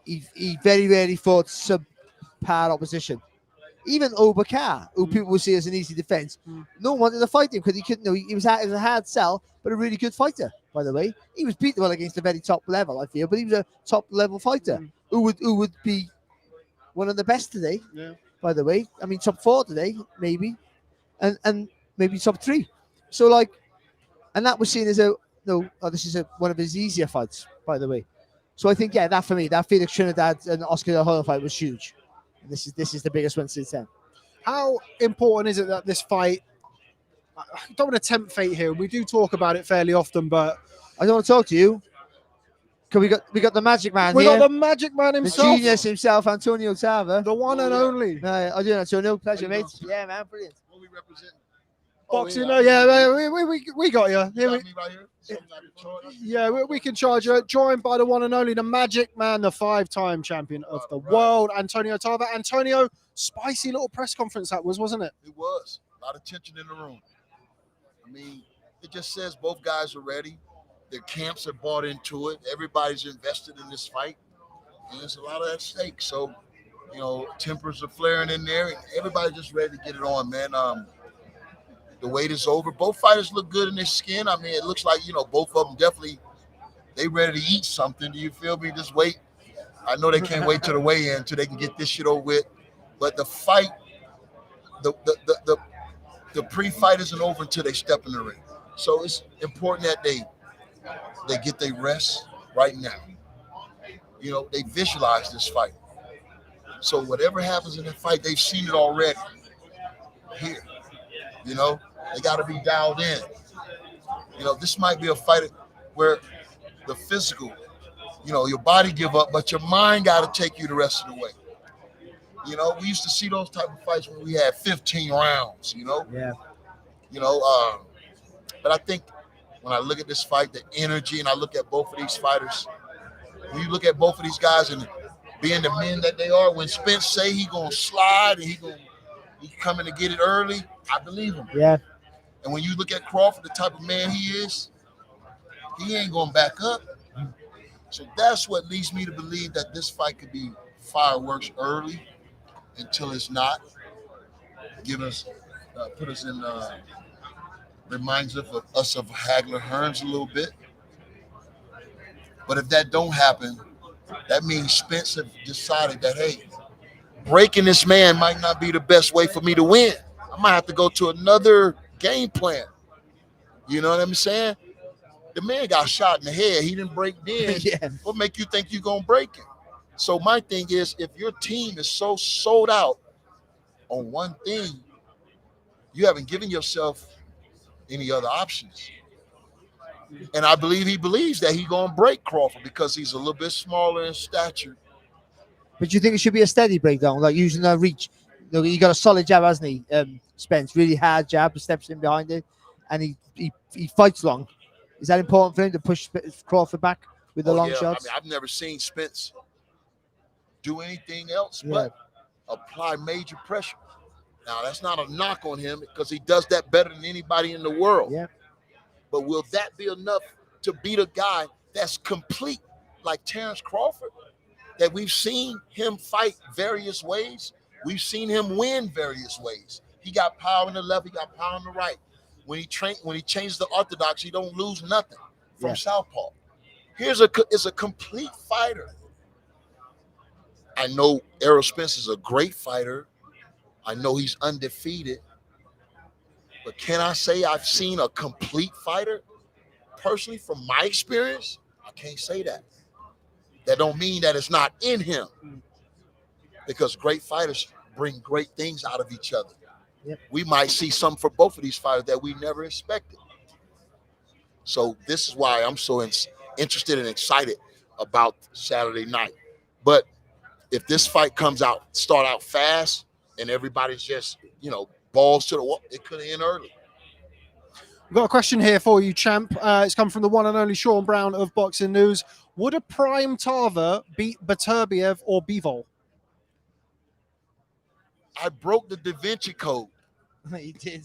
He very rarely fought subpar opposition. Even Obakar, who people will see as an easy defense, no one wanted to fight him because he couldn't. He was a hard sell, but a really good fighter. By the way, he was beatable against a very top level, I feel, but he was a top level fighter who would be one of the best today. Yeah. By the way, I mean top 4 today, maybe, and maybe top 3. So and that was seen as this is one of his easier fights, by the way. So I think that for me, that Felix Trinidad and Oscar De La Hoya fight was huge. And this is the biggest one since then. How important is it that this fight? I don't want to tempt fate here. We do talk about it fairly often, but I don't want to talk to you. Cause we got the magic man we here. got the magic man himself, the genius himself, Antonio Tarver, the one and only. I do, Antonio. Pleasure, mate. Yeah, man, brilliant. What we represent? Boxing, we got you. We can charge you. Joined by the one and only, the Magic Man, the 5-time champion of the world, Antonio Tarver. Antonio, spicy little press conference that was, wasn't it? It was. A lot of tension in the room. I mean, it just says both guys are ready. Their camps are bought into it. Everybody's invested in this fight. And there's a lot of at stake. So, tempers are flaring in there. And everybody's just ready to get it on, man. The wait is over. Both fighters look good in their skin. I mean, it looks like, both of them definitely, they ready to eat something. Do you feel me? Just wait. I know they can't wait till the weigh-in until they can get this shit over with. But the fight, the pre-fight isn't over until they step in the ring. So it's important that they get their rest right now. They visualize this fight. So whatever happens in that fight, they've seen it already here. They got to be dialed in. This might be a fight where the physical, your body give up, but your mind got to take you the rest of the way. We used to see those type of fights when we had 15 rounds, Yeah. But I think when I look at this fight, the energy, and I look at both of these fighters, when you look at both of these guys and being the men that they are, when Spence say he going to slide and he coming to get it early, I believe him. Yeah. And when you look at Crawford, the type of man he is, he ain't going to back up. So that's what leads me to believe that this fight could be fireworks early until it's not. Put us in, reminds us of Hagler Hearns a little bit. But if that don't happen, that means Spence have decided that, hey, breaking this man might not be the best way for me to win. I might have to go to another game plan. You know what I'm saying? The man got shot in the head. He didn't break then. Yeah. What make you think you're going to break him? So my thing is, if your team is so sold out on one thing, you haven't given yourself any other options. And I believe he believes that he's going to break Crawford because he's a little bit smaller in stature. But you think it should be a steady breakdown, like using a reach? He got a solid jab, hasn't he? Spence, really hard jab, steps in behind it, and he fights long. Is that important for him to push Crawford back with the long shots? I mean, I've never seen Spence do anything else but apply major pressure. Now, that's not a knock on him because he does that better than anybody in the world. Yeah. But will that be enough to beat a guy that's complete like Terence Crawford? That we've seen him fight various ways. We've seen him win various ways. He got power in the left, he got power in the right. When he changes the orthodox, he don't lose nothing from southpaw. It's a complete fighter. I know Errol Spence is a great fighter. I know he's undefeated. But can I say I've seen a complete fighter? Personally, from my experience, I can't say that. That don't mean that it's not in him. Because great fighters bring great things out of each other. Yep. We might see something for both of these fighters that we never expected. So this is why I'm so interested and excited about Saturday night. But if this fight start out fast, and everybody's just, balls to the wall, it could end early. We've got a question here for you, champ. It's come from the one and only Sean Brown of Boxing News. Would a prime Tarver beat Beterbiev or Bivol? I broke the Da Vinci Code. He did.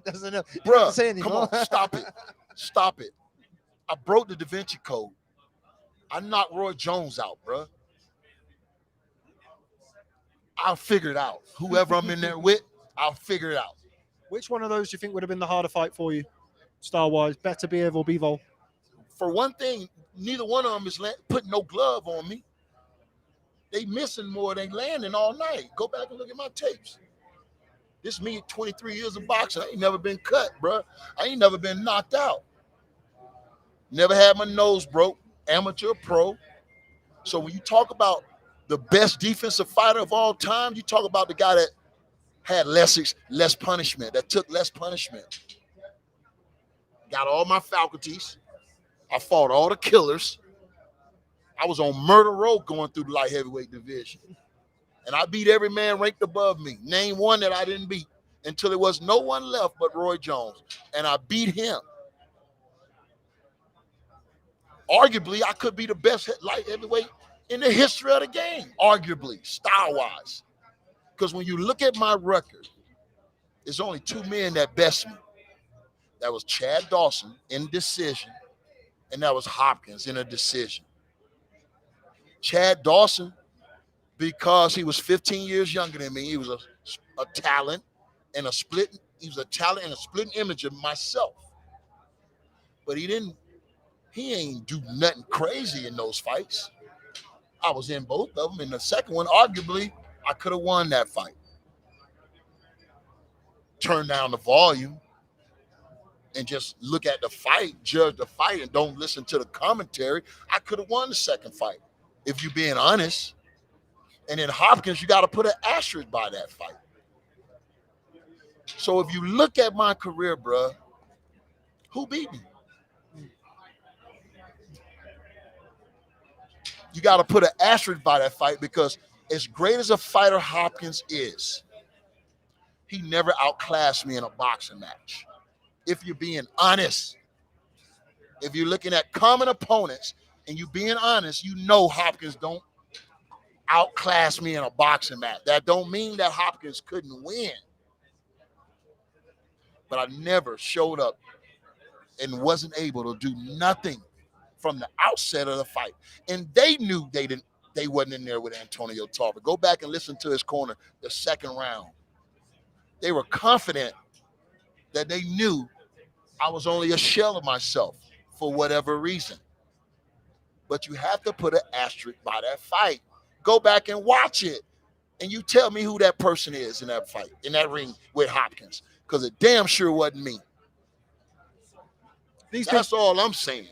Doesn't know. Bruh, come on, stop it. Stop it. I broke the Da Vinci Code. I knocked Roy Jones out, bruh. I'll figure it out. Whoever I'm in there with, I'll figure it out. Which one of those do you think would have been the harder fight for you, star-wise, Beterbiev or Bivol? For one thing, neither one of them is putting no glove on me. They missing more than landing all night. Go back and look at my tapes. This me at 23 years of boxing. I ain't never been cut, bro. I ain't never been knocked out. Never had my nose broke, amateur, pro. So when you talk about the best defensive fighter of all time, you talk about the guy that had less punishment, that took less punishment. Got all my faculties. I fought all the killers. I was on murder row going through the light heavyweight division. And I beat every man ranked above me. Name one that I didn't beat until there was no one left but Roy Jones. And I beat him. Arguably, I could be the best light heavyweight in the history of the game. Arguably, style-wise. Because when you look at my record, there's only two men that best me. That was Chad Dawson in decision, and that was Hopkins in a decision. Chad Dawson, because he was 15 years younger than me, he was a talent and a split. He was a talent and a split image of myself. But he ain't do nothing crazy in those fights. I was in both of them. In the second one, arguably, I could have won that fight. Turn down the volume and just look at the fight, judge the fight, and don't listen to the commentary. I could have won the second fight, if you're being honest. And then Hopkins, you got to put an asterisk by that fight. So if you look at my career, bruh, who beat me? You got to put an asterisk by that fight because as great as a fighter Hopkins is, he never outclassed me in a boxing match. If you're being honest, if you're looking at common opponents and you being honest, you know Hopkins don't outclass me in a boxing match. That don't mean that Hopkins couldn't win. But I never showed up and wasn't able to do nothing from the outset of the fight. And they knew they wasn't in there with Antonio Tarver. Go back and listen to his corner the second round. They were confident that they knew I was only a shell of myself for whatever reason. But you have to put an asterisk by that fight. Go back and watch it. And you tell me who that person is in that fight, in that ring with Hopkins. Because it damn sure wasn't me. That's all I'm saying.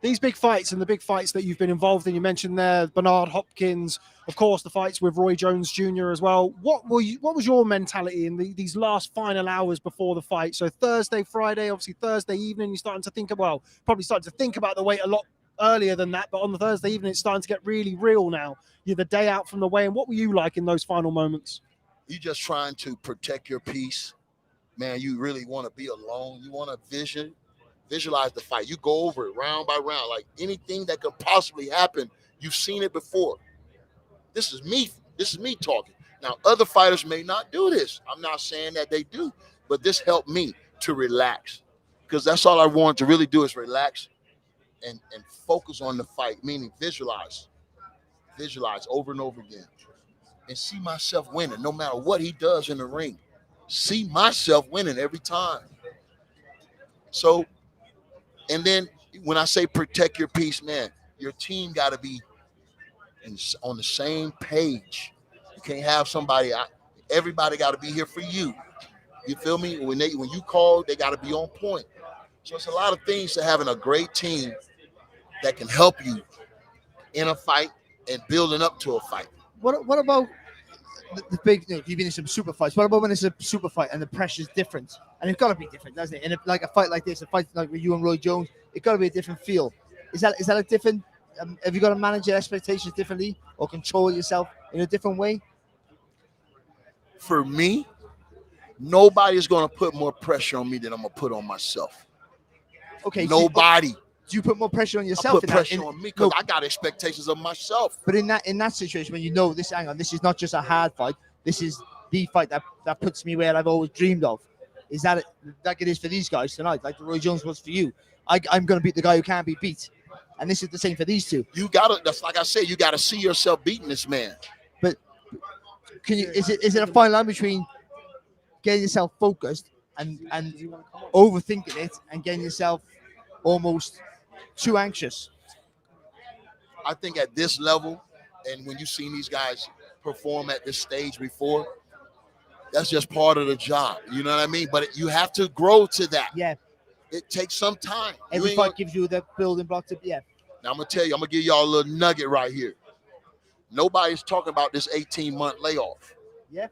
These big fights and the big fights that you've been involved in, you mentioned there, Bernard Hopkins, of course, the fights with Roy Jones Jr. as well. What was your mentality in these last final hours before the fight? So Thursday, Friday, obviously Thursday evening, you're starting to think about the weight a lot earlier than that, but on the Thursday evening, it's starting to get really real now. You're the day out from the weigh-in. What were you like in those final moments? You just trying to protect your peace. Man, you really want to be alone. You want to visualize the fight. You go over it round by round, like anything that could possibly happen. You've seen it before. This is me talking. Now, other fighters may not do this. I'm not saying that they do, but this helped me to relax, because that's all I wanted to really do is relax and focus on the fight, meaning visualize over and over again, and see myself winning no matter what he does in the ring. See myself winning every time. So, and then when I say protect your peace, man, your team got to be on the same page. You can't have everybody got to be here for you. You feel me? When you call, they got to be on point. So it's a lot of things to having a great team that can help you in a fight and building up to a fight. What about the big? You've been in some super fights. What about when it's a super fight and the pressure's different? And it's got to be different, doesn't it? And like a fight like this, a fight like with you and Roy Jones, it's got to be a different feel. Is that a different? Have you got to manage your expectations differently or control yourself in a different way? For me, nobody's going to put more pressure on me than I'm going to put on myself. Okay. Nobody. Do you put more pressure on yourself? I put pressure on me because I got expectations of myself. But in that situation, when you know this, hang on, this is not just a hard fight. This is the fight that puts me where I've always dreamed of. Is that it? Like it is for these guys tonight, like the Roy Jones was for you. I'm going to beat the guy who can't be beat, and this is the same for these two. You gotta. That's like I said. You gotta see yourself beating this man. But can you? Is it a fine line between getting yourself focused and overthinking it and getting yourself almost too anxious? I think at this level, and when you've seen these guys perform at this stage before, that's just part of the job. You know what I mean? But you have to grow to that. Yeah. It takes some time. Every fight gives you the building block to, yeah. Now I'm going to tell you, I'm going to give y'all a little nugget right here. Nobody's talking about this 18-month layoff. Yeah.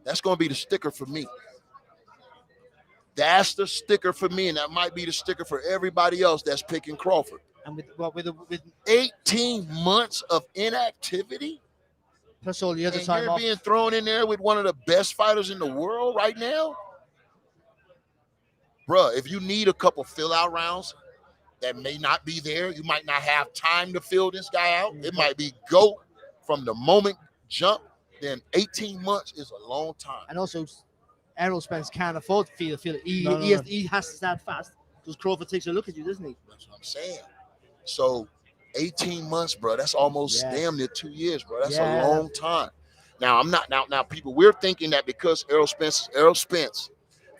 That's going to be the sticker for me. That's the sticker for me, and that might be the sticker for everybody else that's picking Crawford. And with 18 months of inactivity, plus all the other and time you're off. being thrown in there with one of the best fighters in the world right now, bruh. If you need a couple fill-out rounds that may not be there, you might not have time to fill this guy out. It might be go from the moment jump. Then 18 months is a long time. And also, Errol Spence can't afford to feel it. He has to start fast because Crawford takes a look at you, doesn't he? That's what I'm saying. So 18 months, bro, that's almost damn near 2 years, bro. That's a long time. Now, I'm not now people, we're thinking that because Errol Spence,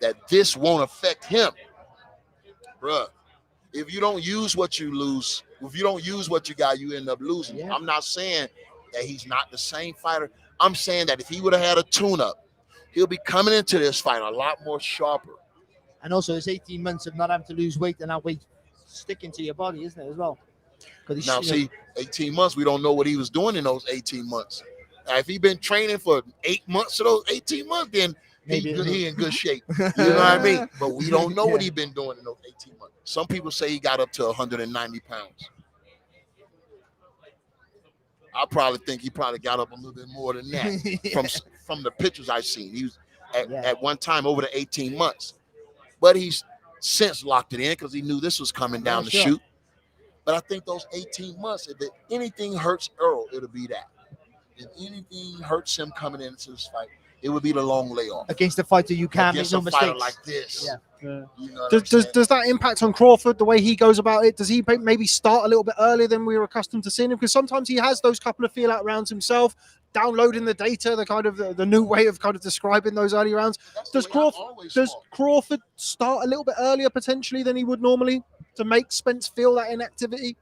that this won't affect him. Bruh, if you don't use what you lose, if you don't use what you got, you end up losing. Yeah. I'm not saying that he's not the same fighter. I'm saying that if he would have had a tune-up, he'll be coming into this fight a lot more sharper. And also, it's 18 months of not having to lose weight and that weight sticking to your body, isn't it, as well? Now, see, 18 months, we don't know what he was doing in those 18 months. Now, if he'd been training for 8 months of those 18 months, then he in good shape. You know what I mean? But we don't know what he's been doing in those 18 months. Some people say he got up to 190 pounds. I probably think he probably got up a little bit more than that from the pictures I've seen. He was at one time over the 18 months. But he's since locked it in because he knew this was coming down the chute. But I think those 18 months, if anything hurts Errol, it'll be that. If anything hurts him coming into this fight, it would be the long layoff. Against a fighter you can't make no mistakes. Fighter like this. Yeah. You know does that impact on Crawford, the way he goes about it? Does he maybe start a little bit earlier than we were accustomed to seeing him? Because sometimes he has those couple of feel-out rounds himself, downloading the data, the kind of the new way of kind of describing those early rounds. Does Crawford start a little bit earlier potentially than he would normally to make Spence feel that inactivity?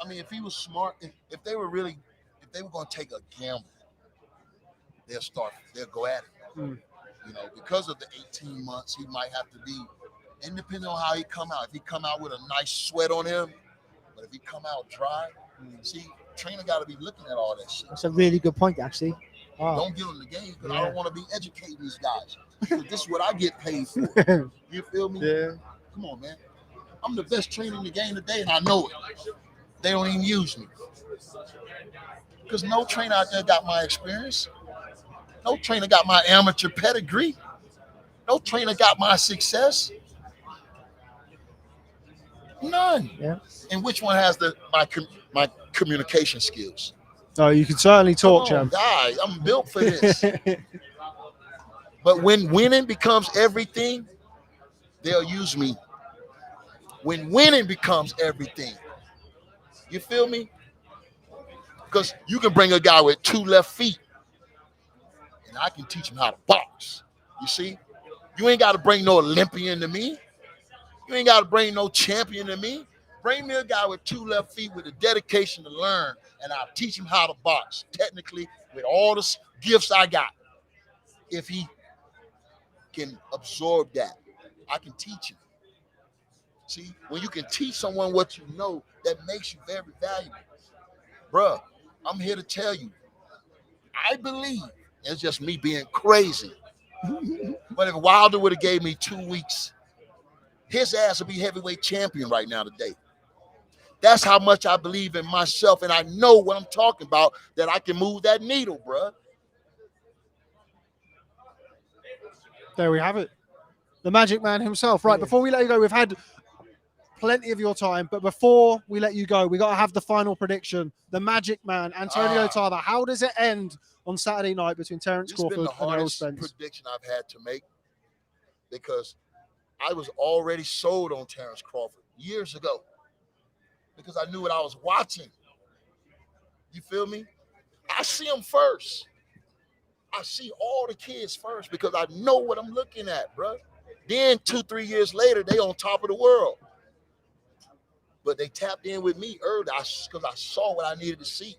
I mean, if he was smart, if they were going to take a gamble, they'll go at it. You know, because of the 18 months, he might have to be, and depending on how he come out. If he come out with a nice sweat on him, but if he come out dry, see, trainer got to be looking at all that shit. That's a really good point, actually. Wow. Don't give him the game because I don't want to be educating these guys. This is what I get paid for. You feel me? Yeah. Come on, man. I'm the best trainer in the game today, and I know it. They don't even use me. Because no trainer out there got my experience. No trainer got my amateur pedigree. No trainer got my success. None. Yeah. And which one has my communication skills? No, you can certainly talk, Come on, champ. guys, I'm built for this. But when winning becomes everything, they'll use me. When winning becomes everything, you feel me? Because you can bring a guy with 2 left feet, and I can teach him how to box. You see? You ain't got to bring no Olympian to me. You ain't got to bring no champion to me. Bring me a guy with 2 left feet with a dedication to learn, and I'll teach him how to box, technically, with all the gifts I got. If he can absorb that, I can teach him. See, when you can teach someone what you know, that makes you very valuable. Bruh, I'm here to tell you, I believe, it's just me being crazy, but if Wilder would have gave me 2 weeks, his ass would be heavyweight champion right now today. That's how much I believe in myself, and I know what I'm talking about, that I can move that needle, bruh. There we have it. The Magic Man himself. Right, before we let you go, we've had plenty of your time, but before we let you go, we got to have the final prediction. The Magic Man, Antonio Tarver. How does it end on Saturday night between Terence It's been Crawford the and Errol hardest Spence? prediction I've had to make because I was already sold on Terence Crawford years ago because I knew what I was watching. You feel me? I see him first. I see all the kids first because I know what I'm looking at, bro. Then 2-3 years later, they on top of the world. But they tapped in with me early because I saw what I needed to see.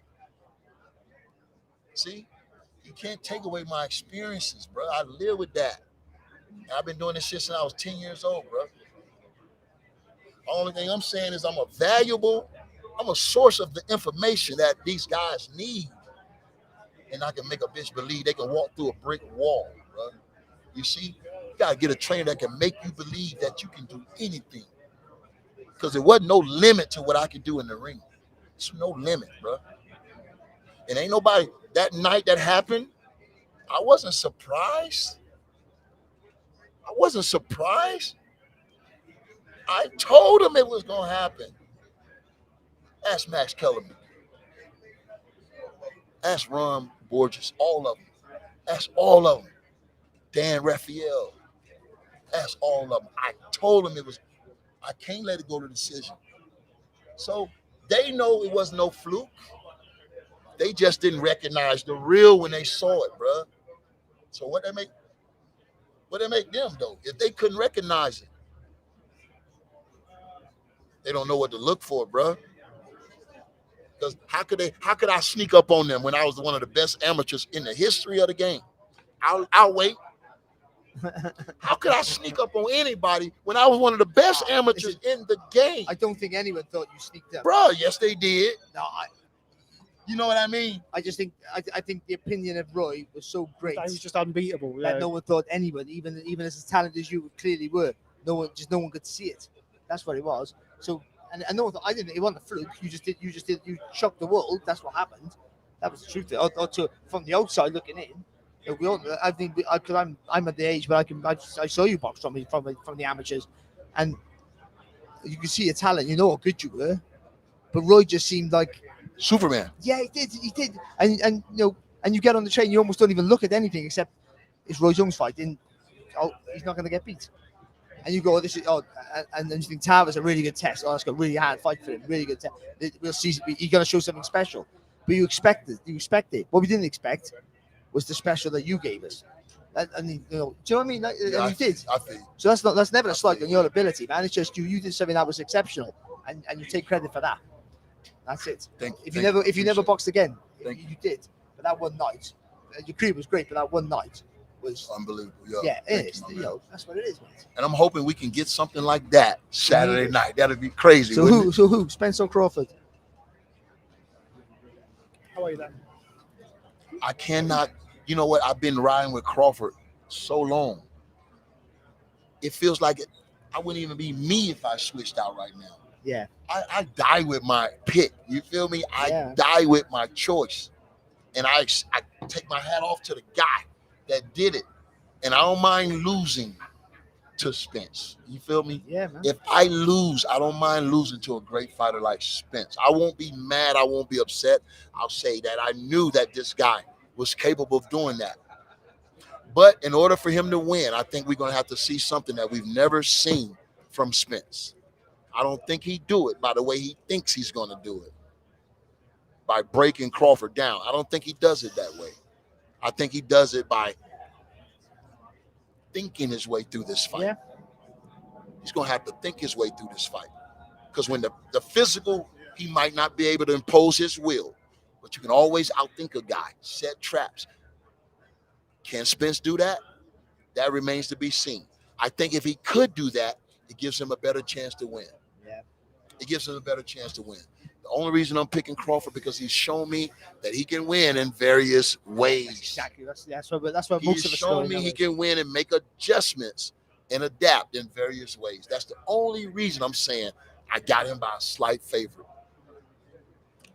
See? You can't take away my experiences, bro. I live with that. And I've been doing this shit since I was 10 years old, bro. The only thing I'm saying is I'm a source of the information that these guys need. And I can make a bitch believe they can walk through a brick wall, bro. You see? You gotta get a trainer that can make you believe that you can do anything. Because there wasn't no limit to what I could do in the ring. There's no limit, bro. And ain't nobody, that night that happened, I wasn't surprised. I wasn't surprised. I told him it was gonna happen. Ask Max Kellerman. Ask Ron Borges, all of them. Ask all of them. Dan Rafael. Ask all of them. I told him I can't let it go to decision. So they know it was no fluke. They just didn't recognize the real when they saw it, bro. So what they make them though? If they couldn't recognize it, they don't know what to look for, bro. Because how could I sneak up on them when I was one of the best amateurs in the history of the game? I'll wait. How could I sneak up on anybody when I was one of the best amateurs in the game? I don't think anyone thought you sneaked up. Bro, yes they did. No, You know what I mean? I just think I think the opinion of Roy was so great He was just unbeatable. that Yeah. no one thought anyone, even as talented as you clearly were, no one could see it. That's what it was. So and no one thought, I didn't. It wasn't a fluke. You shocked the world. That's what happened. That was the truth. From the outside looking in, we all, I think because I'm at the age where I saw you box from the amateurs, and you can see your talent. You know how good you were, but Roy just seemed like Superman. yeah, he did, and you get on the train, you almost don't even look at anything except it's Roy Jones fighting. Oh, he's not going to get beat. And you go, and then you think Tarver's a really good test. Oh, that's got a really hard fight for him. Really good test. We'll see. He's going to show something special. But you expect it. What we didn't expect was the special that you gave us. Do you know what I mean? And you did. I think. So that's never a slight on your ability, man. It's just you did something that was exceptional, and you take credit for that. That's it. If you never boxed again, you did. But that one night, your career was great. But that one night was unbelievable. Yeah, it is. That's what it is, mate. And I'm hoping we can get something like that Saturday night. That'd be crazy. So who? Spence-Crawford. How are you then? I cannot. You know what? I've been riding with Crawford so long. It feels like I wouldn't even be me if I switched out right now. Yeah. I die with my pick. You feel me? I die with my choice. And I take my hat off to the guy that did it. And I don't mind losing. to Spence. You feel me? Yeah, man. If I lose, I don't mind losing to a great fighter like Spence. I won't be mad. I won't be upset. I'll say that I knew that this guy was capable of doing that. But in order for him to win, I think we're going to have to see something that we've never seen from Spence. I don't think he'd do it by the way he thinks he's going to do it, by breaking Crawford down. I don't think he does it that way. I think he does it by thinking his way through this fight. Yeah. He's going to have to think his way through this fight. Because when the physical, he might not be able to impose his will, but you can always outthink a guy, set traps. Can Spence do that? That remains to be seen. I think if he could do that, it gives him a better chance to win. Yeah. It gives him a better chance to win. The only reason I'm picking Crawford because he's shown me that he can win in various ways. Exactly. That's what most He's of us shown me he can win and make adjustments and adapt in various ways. That's the only reason I'm saying I got him by a slight favorite.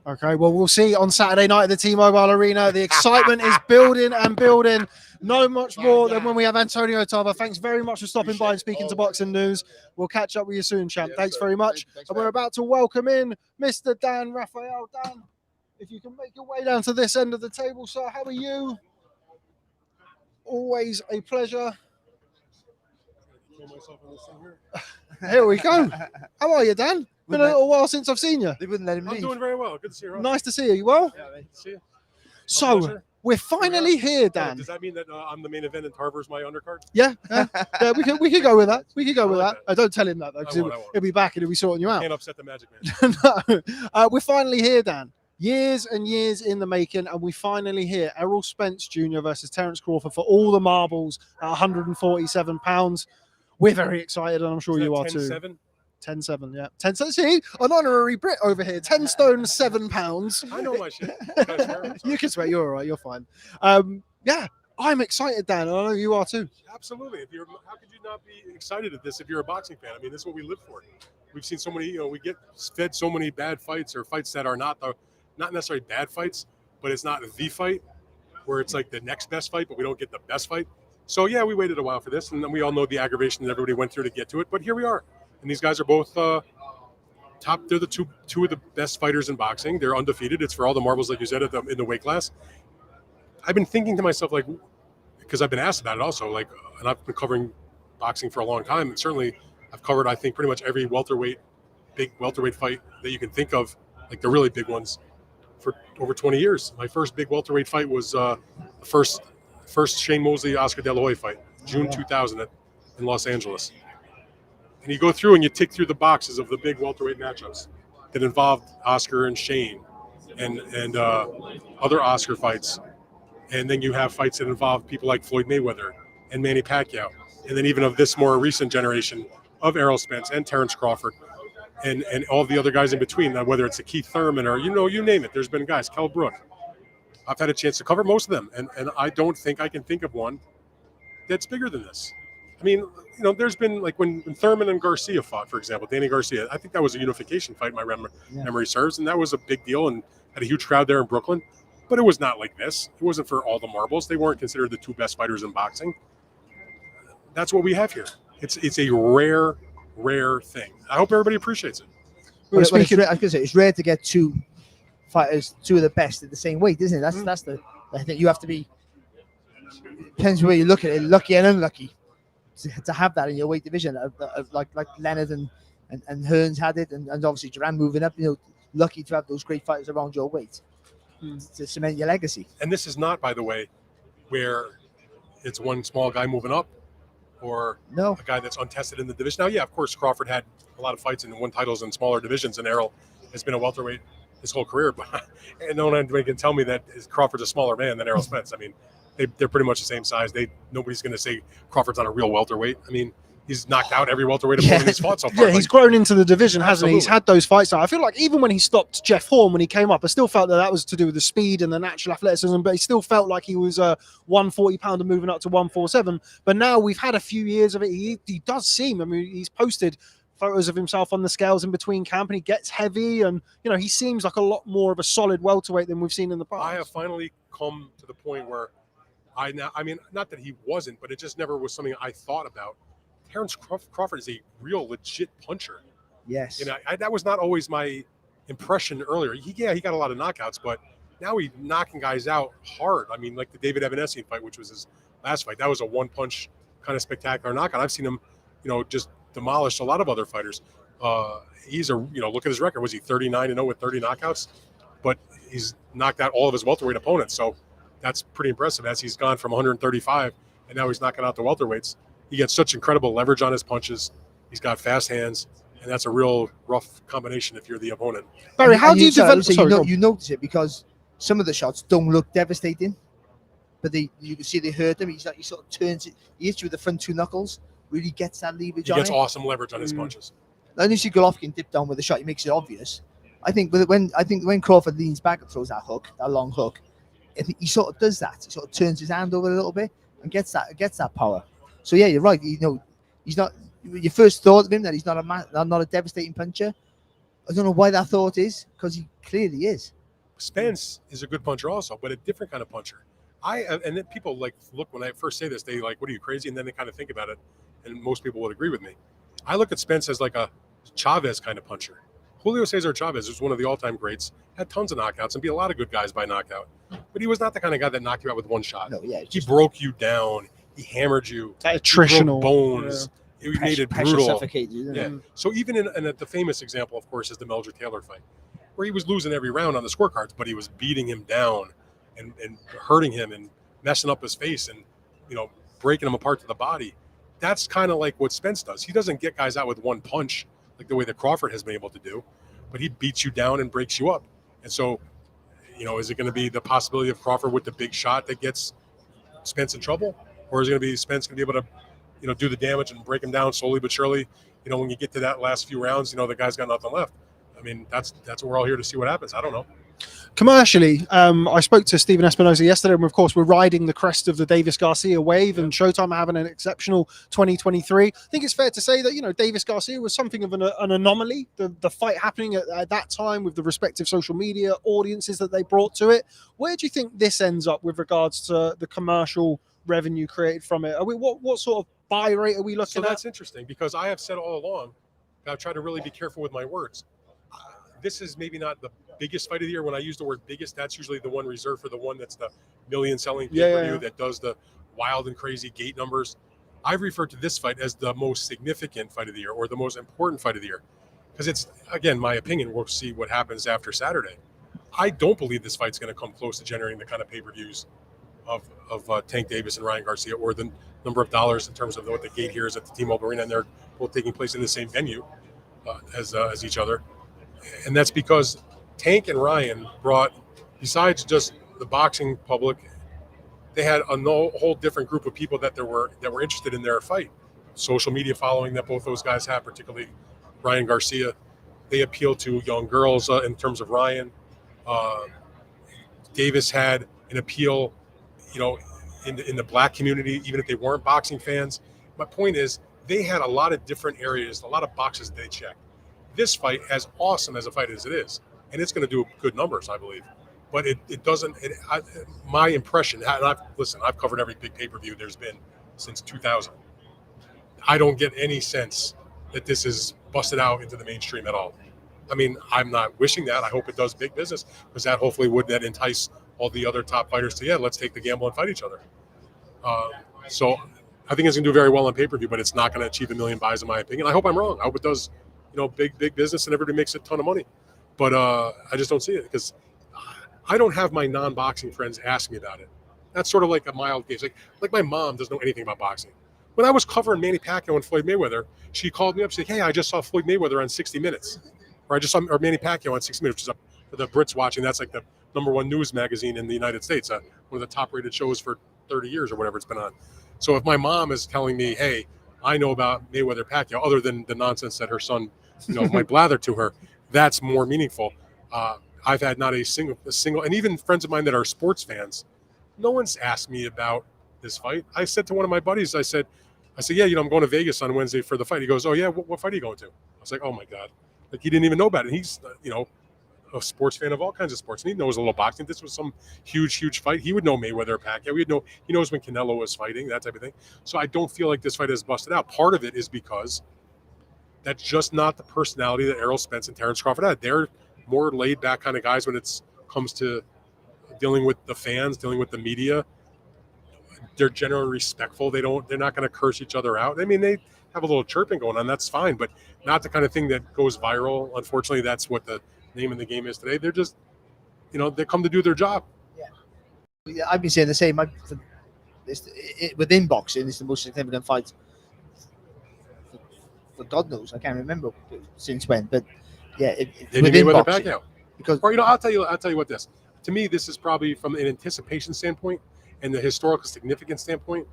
Okay, well, we'll see on Saturday night at the T-Mobile Arena. The excitement is building and building. No much more than when we have Antonio Tarver. Thanks very much for stopping by and speaking to Boxing News. We'll catch up with you soon, champ. Thanks very much. And we're about to welcome in Mr. Dan Rafael. Dan, if you can make your way down to this end of the table, sir. How are you? Always a pleasure. Here we go. How are you, Dan? Been a little while since I've seen you. They wouldn't let him I'm leave. doing very well. Good to see you, Rob. Nice to see you. You well? Yeah, mate. See you. So, pleasure. we're finally here, Dan. Does that mean that I'm the main event and Tarver's my undercard? Yeah, we could go with that. We could go with like that. Don't tell him that though, because I won't. he'll be back and he'll be sorting you out. Can't upset the magic man. No. We're finally here, Dan. Years and years in the making, and we finally here. Errol Spence Jr. versus Terence Crawford for all the marbles at 147 pounds. We're very excited, and I'm sure you are too. 10-7? 10-7, yeah. 10-7. See, an honorary Brit over here. 10 stone 7 pounds. I know my shit. You can swear. You're all right. You're fine. Yeah, I'm excited, Dan. And I know you are too. Absolutely. How could you not be excited at this if you're a boxing fan? I mean, this is what we live for. We've seen so many. We get fed so many bad fights or fights that are not necessarily bad fights, but it's not the fight where it's like the next best fight, but we don't get the best fight. So yeah, we waited a while for this, and then we all know the aggravation that everybody went through to get to it. But here we are. And these guys are both top. They're the two of the best fighters in boxing. They're undefeated. It's for all the marbles, like you said, in the weight class. I've been thinking to myself, like, because I've been asked about it also, like, and I've been covering boxing for a long time, and certainly I've covered, I think, pretty much every big welterweight fight that you can think of, like the really big ones, for over 20 years. My first big welterweight fight was the first Shane Mosley Oscar De La Hoya fight, June 2000 in Los Angeles. And you go through and you tick through the boxes of the big welterweight matchups that involved Oscar and Shane and other Oscar fights. And then you have fights that involve people like Floyd Mayweather and Manny Pacquiao. And then even of this more recent generation of Errol Spence and Terence Crawford and all the other guys in between, whether it's a Keith Thurman or, you name it. There's been guys, Kell Brook. I've had a chance to cover most of them. And I don't think I can think of one that's bigger than this. I mean, there's been, like, when Thurman and Garcia fought, for example, Danny Garcia, I think that was a unification fight, my memory serves, and that was a big deal and had a huge crowd there in Brooklyn. But it was not like this. It wasn't for all the marbles. They weren't considered the two best fighters in boxing. That's what we have here. It's a rare thing. I hope everybody appreciates it. I was going to say, it's rare to get two fighters, two of the best at the same weight, isn't it? That's the. I think you have to be. Depends where you look at it, lucky and unlucky, to have that in your weight division. Like Leonard and Hearns had it, and obviously Duran moving up. Lucky to have those great fighters around your weight to cement your legacy. And this is not, by the way, where it's one small guy moving up or a guy that's untested in the division. Now, yeah, of course, Crawford had a lot of fights and won titles in smaller divisions, and Errol has been a welterweight his whole career. But and no one can tell me that Crawford's a smaller man than Errol Spence. I mean, they're pretty much the same size. Nobody's going to say Crawford's on a real welterweight. I mean, he's knocked out every welterweight opponent he's fought so far. Yeah, he's grown into the division, hasn't he? He's had those fights now. I feel like even when he stopped Jeff Horn when he came up, I still felt that was to do with the speed and the natural athleticism, but he still felt like he was a 140-pounder moving up to 147. But now we've had a few years of it. He does seem, I mean, he's posted photos of himself on the scales in between camp, and he gets heavy, and he seems like a lot more of a solid welterweight than we've seen in the past. I have finally come to the point where I mean, not that he wasn't, but it just never was something I thought about. Terence Crawford is a real legit puncher. Yes. And that was not always my impression earlier. He got a lot of knockouts, but now he's knocking guys out hard. I mean, like the David Evanesyan fight, which was his last fight, that was a one-punch kind of spectacular knockout. I've seen him, just demolish a lot of other fighters. He's look at his record. Was he 39-0 with 30 knockouts? But he's knocked out all of his welterweight opponents. So that's pretty impressive as he's gone from 135 and now he's knocking out the welterweights. He gets such incredible leverage on his punches. He's got fast hands, and that's a real rough combination if you're the opponent. Barry, how do you develop? You notice it because some of the shots don't look devastating, but you can see they hurt him. He sort of turns it. He hits you with the front two knuckles. Really gets that leverage on it. He gets awesome leverage on his punches. And you see Golovkin dip down with a shot. He makes it obvious. I think when Crawford leans back and throws that long hook, I think he sort of does that. He sort of turns his hand over a little bit and gets that power. So yeah, you're right. He's not. Your first thought of him that he's not a devastating puncher. I don't know why that thought is, because he clearly is. Spence is a good puncher also, but a different kind of puncher. And then people look when I first say this, they what are you, crazy? And then they kind of think about it, and most people would agree with me. I look at Spence as like a Chavez kind of puncher. Julio Cesar Chavez was one of the all-time greats, had tons of knockouts and beat a lot of good guys by knockout. But he was not the kind of guy that knocked you out with one shot. No, yeah, he broke you down. He hammered you. Attritional bones. Yeah. He made it brutal. Suffocated you, yeah. So even in the famous example, of course, is the Meldrew Taylor fight, where he was losing every round on the scorecards, but he was beating him down and hurting him and messing up his face and breaking him apart to the body. That's kind of like what Spence does. He doesn't get guys out with one punch like the way that Crawford has been able to do, but he beats you down and breaks you up. And so, is it going to be the possibility of Crawford with the big shot that gets Spence in trouble? Or is it going to be Spence going to be able to, do the damage and break him down slowly but surely? When you get to that last few rounds, the guy's got nothing left. I mean, that's what we're all here to see what happens. I don't know. Commercially, I spoke to Stephen Espinosa yesterday, and of course, we're riding the crest of the Davis Garcia wave, and Showtime are having an exceptional 2023. I think it's fair to say that, Davis Garcia was something of an anomaly. The fight happening at that time with the respective social media audiences that they brought to it. Where do you think this ends up with regards to the commercial revenue created from it? What sort of buy rate are we looking at? So that's interesting, because I have said all along, I've tried to really be careful with my words. This is maybe not the biggest fight of the year. When I use the word biggest, that's usually the one reserved for the one that's the million selling pay-per-view that does the wild and crazy gate numbers. I've referred to this fight as the most significant fight of the year, or the most important fight of the year, because it's, again, my opinion. We'll see what happens after Saturday. I don't believe this fight's going to come close to generating the kind of pay-per-views of Tank Davis and Ryan Garcia, or the number of dollars in terms of what the gate here is at the T-Mobile Arena, and they're both taking place in the same venue as each other. And that's because Tank and Ryan brought, besides just the boxing public, they had a whole different group of people that were interested in their fight. Social media following that both those guys have, particularly Ryan Garcia. They appeal to young girls in terms of Ryan. Davis had an appeal, in the black community, even if they weren't boxing fans. My point is, they had a lot of different areas, a lot of boxes they checked. This fight, as awesome as a fight as it is, and it's going to do good numbers, I believe, but it doesn't. My impression, and I've covered every big pay-per-view there's been since 2000. I don't get any sense that this is busted out into the mainstream at all. I mean, I'm not wishing that. I hope it does big business, because that hopefully would then entice all the other top fighters to, let's take the gamble and fight each other. So I think it's going to do very well on pay-per-view, but it's not going to achieve 1 million buys, in my opinion. I hope I'm wrong. I hope it does, big business and everybody makes a ton of money. But I just don't see it, because I don't have my non-boxing friends ask me about it. That's sort of like a mild case. Like my mom doesn't know anything about boxing. When I was covering Manny Pacquiao and Floyd Mayweather, she called me up. She said, "Hey, I just saw Floyd Mayweather on 60 Minutes. Or I just saw Manny Pacquiao on 60 Minutes, which is for the Brits watching. That's like the #1 news magazine in the United States, one of the top-rated shows for 30 years or whatever it's been on. So if my mom is telling me, hey, I know about Mayweather Pacquiao, other than the nonsense that her son might blather to her, that's more meaningful. I've had not a single, and even friends of mine that are sports fans, no one's asked me about this fight. I said to one of my buddies, I said, yeah, I'm going to Vegas on Wednesday for the fight. He goes, oh yeah, what fight are you going to? I was like, oh my God. Like, he didn't even know about it. He's, a sports fan of all kinds of sports, and he knows a little boxing. This was some huge fight. He would know Mayweather or Pacquiao. He knows when Canelo was fighting, that type of thing. So I don't feel like this fight is busted out. Part of it is because that's just not the personality that Errol Spence and Terence Crawford had. They're more laid back kind of guys when it comes to dealing with the fans, dealing with the media. They're generally respectful. They're not going to curse each other out. I mean, they have a little chirping going on. That's fine, but not the kind of thing that goes viral. Unfortunately, that's what the name of the game is today. They're just, they come to do their job. Yeah, I've been saying the same. Within boxing, it's the most significant fight for God knows. I can't remember since when, but yeah, within boxing. Pacquiao. Because, or I'll tell you what this. To me, this is probably from an anticipation standpoint and the historical significance standpoint.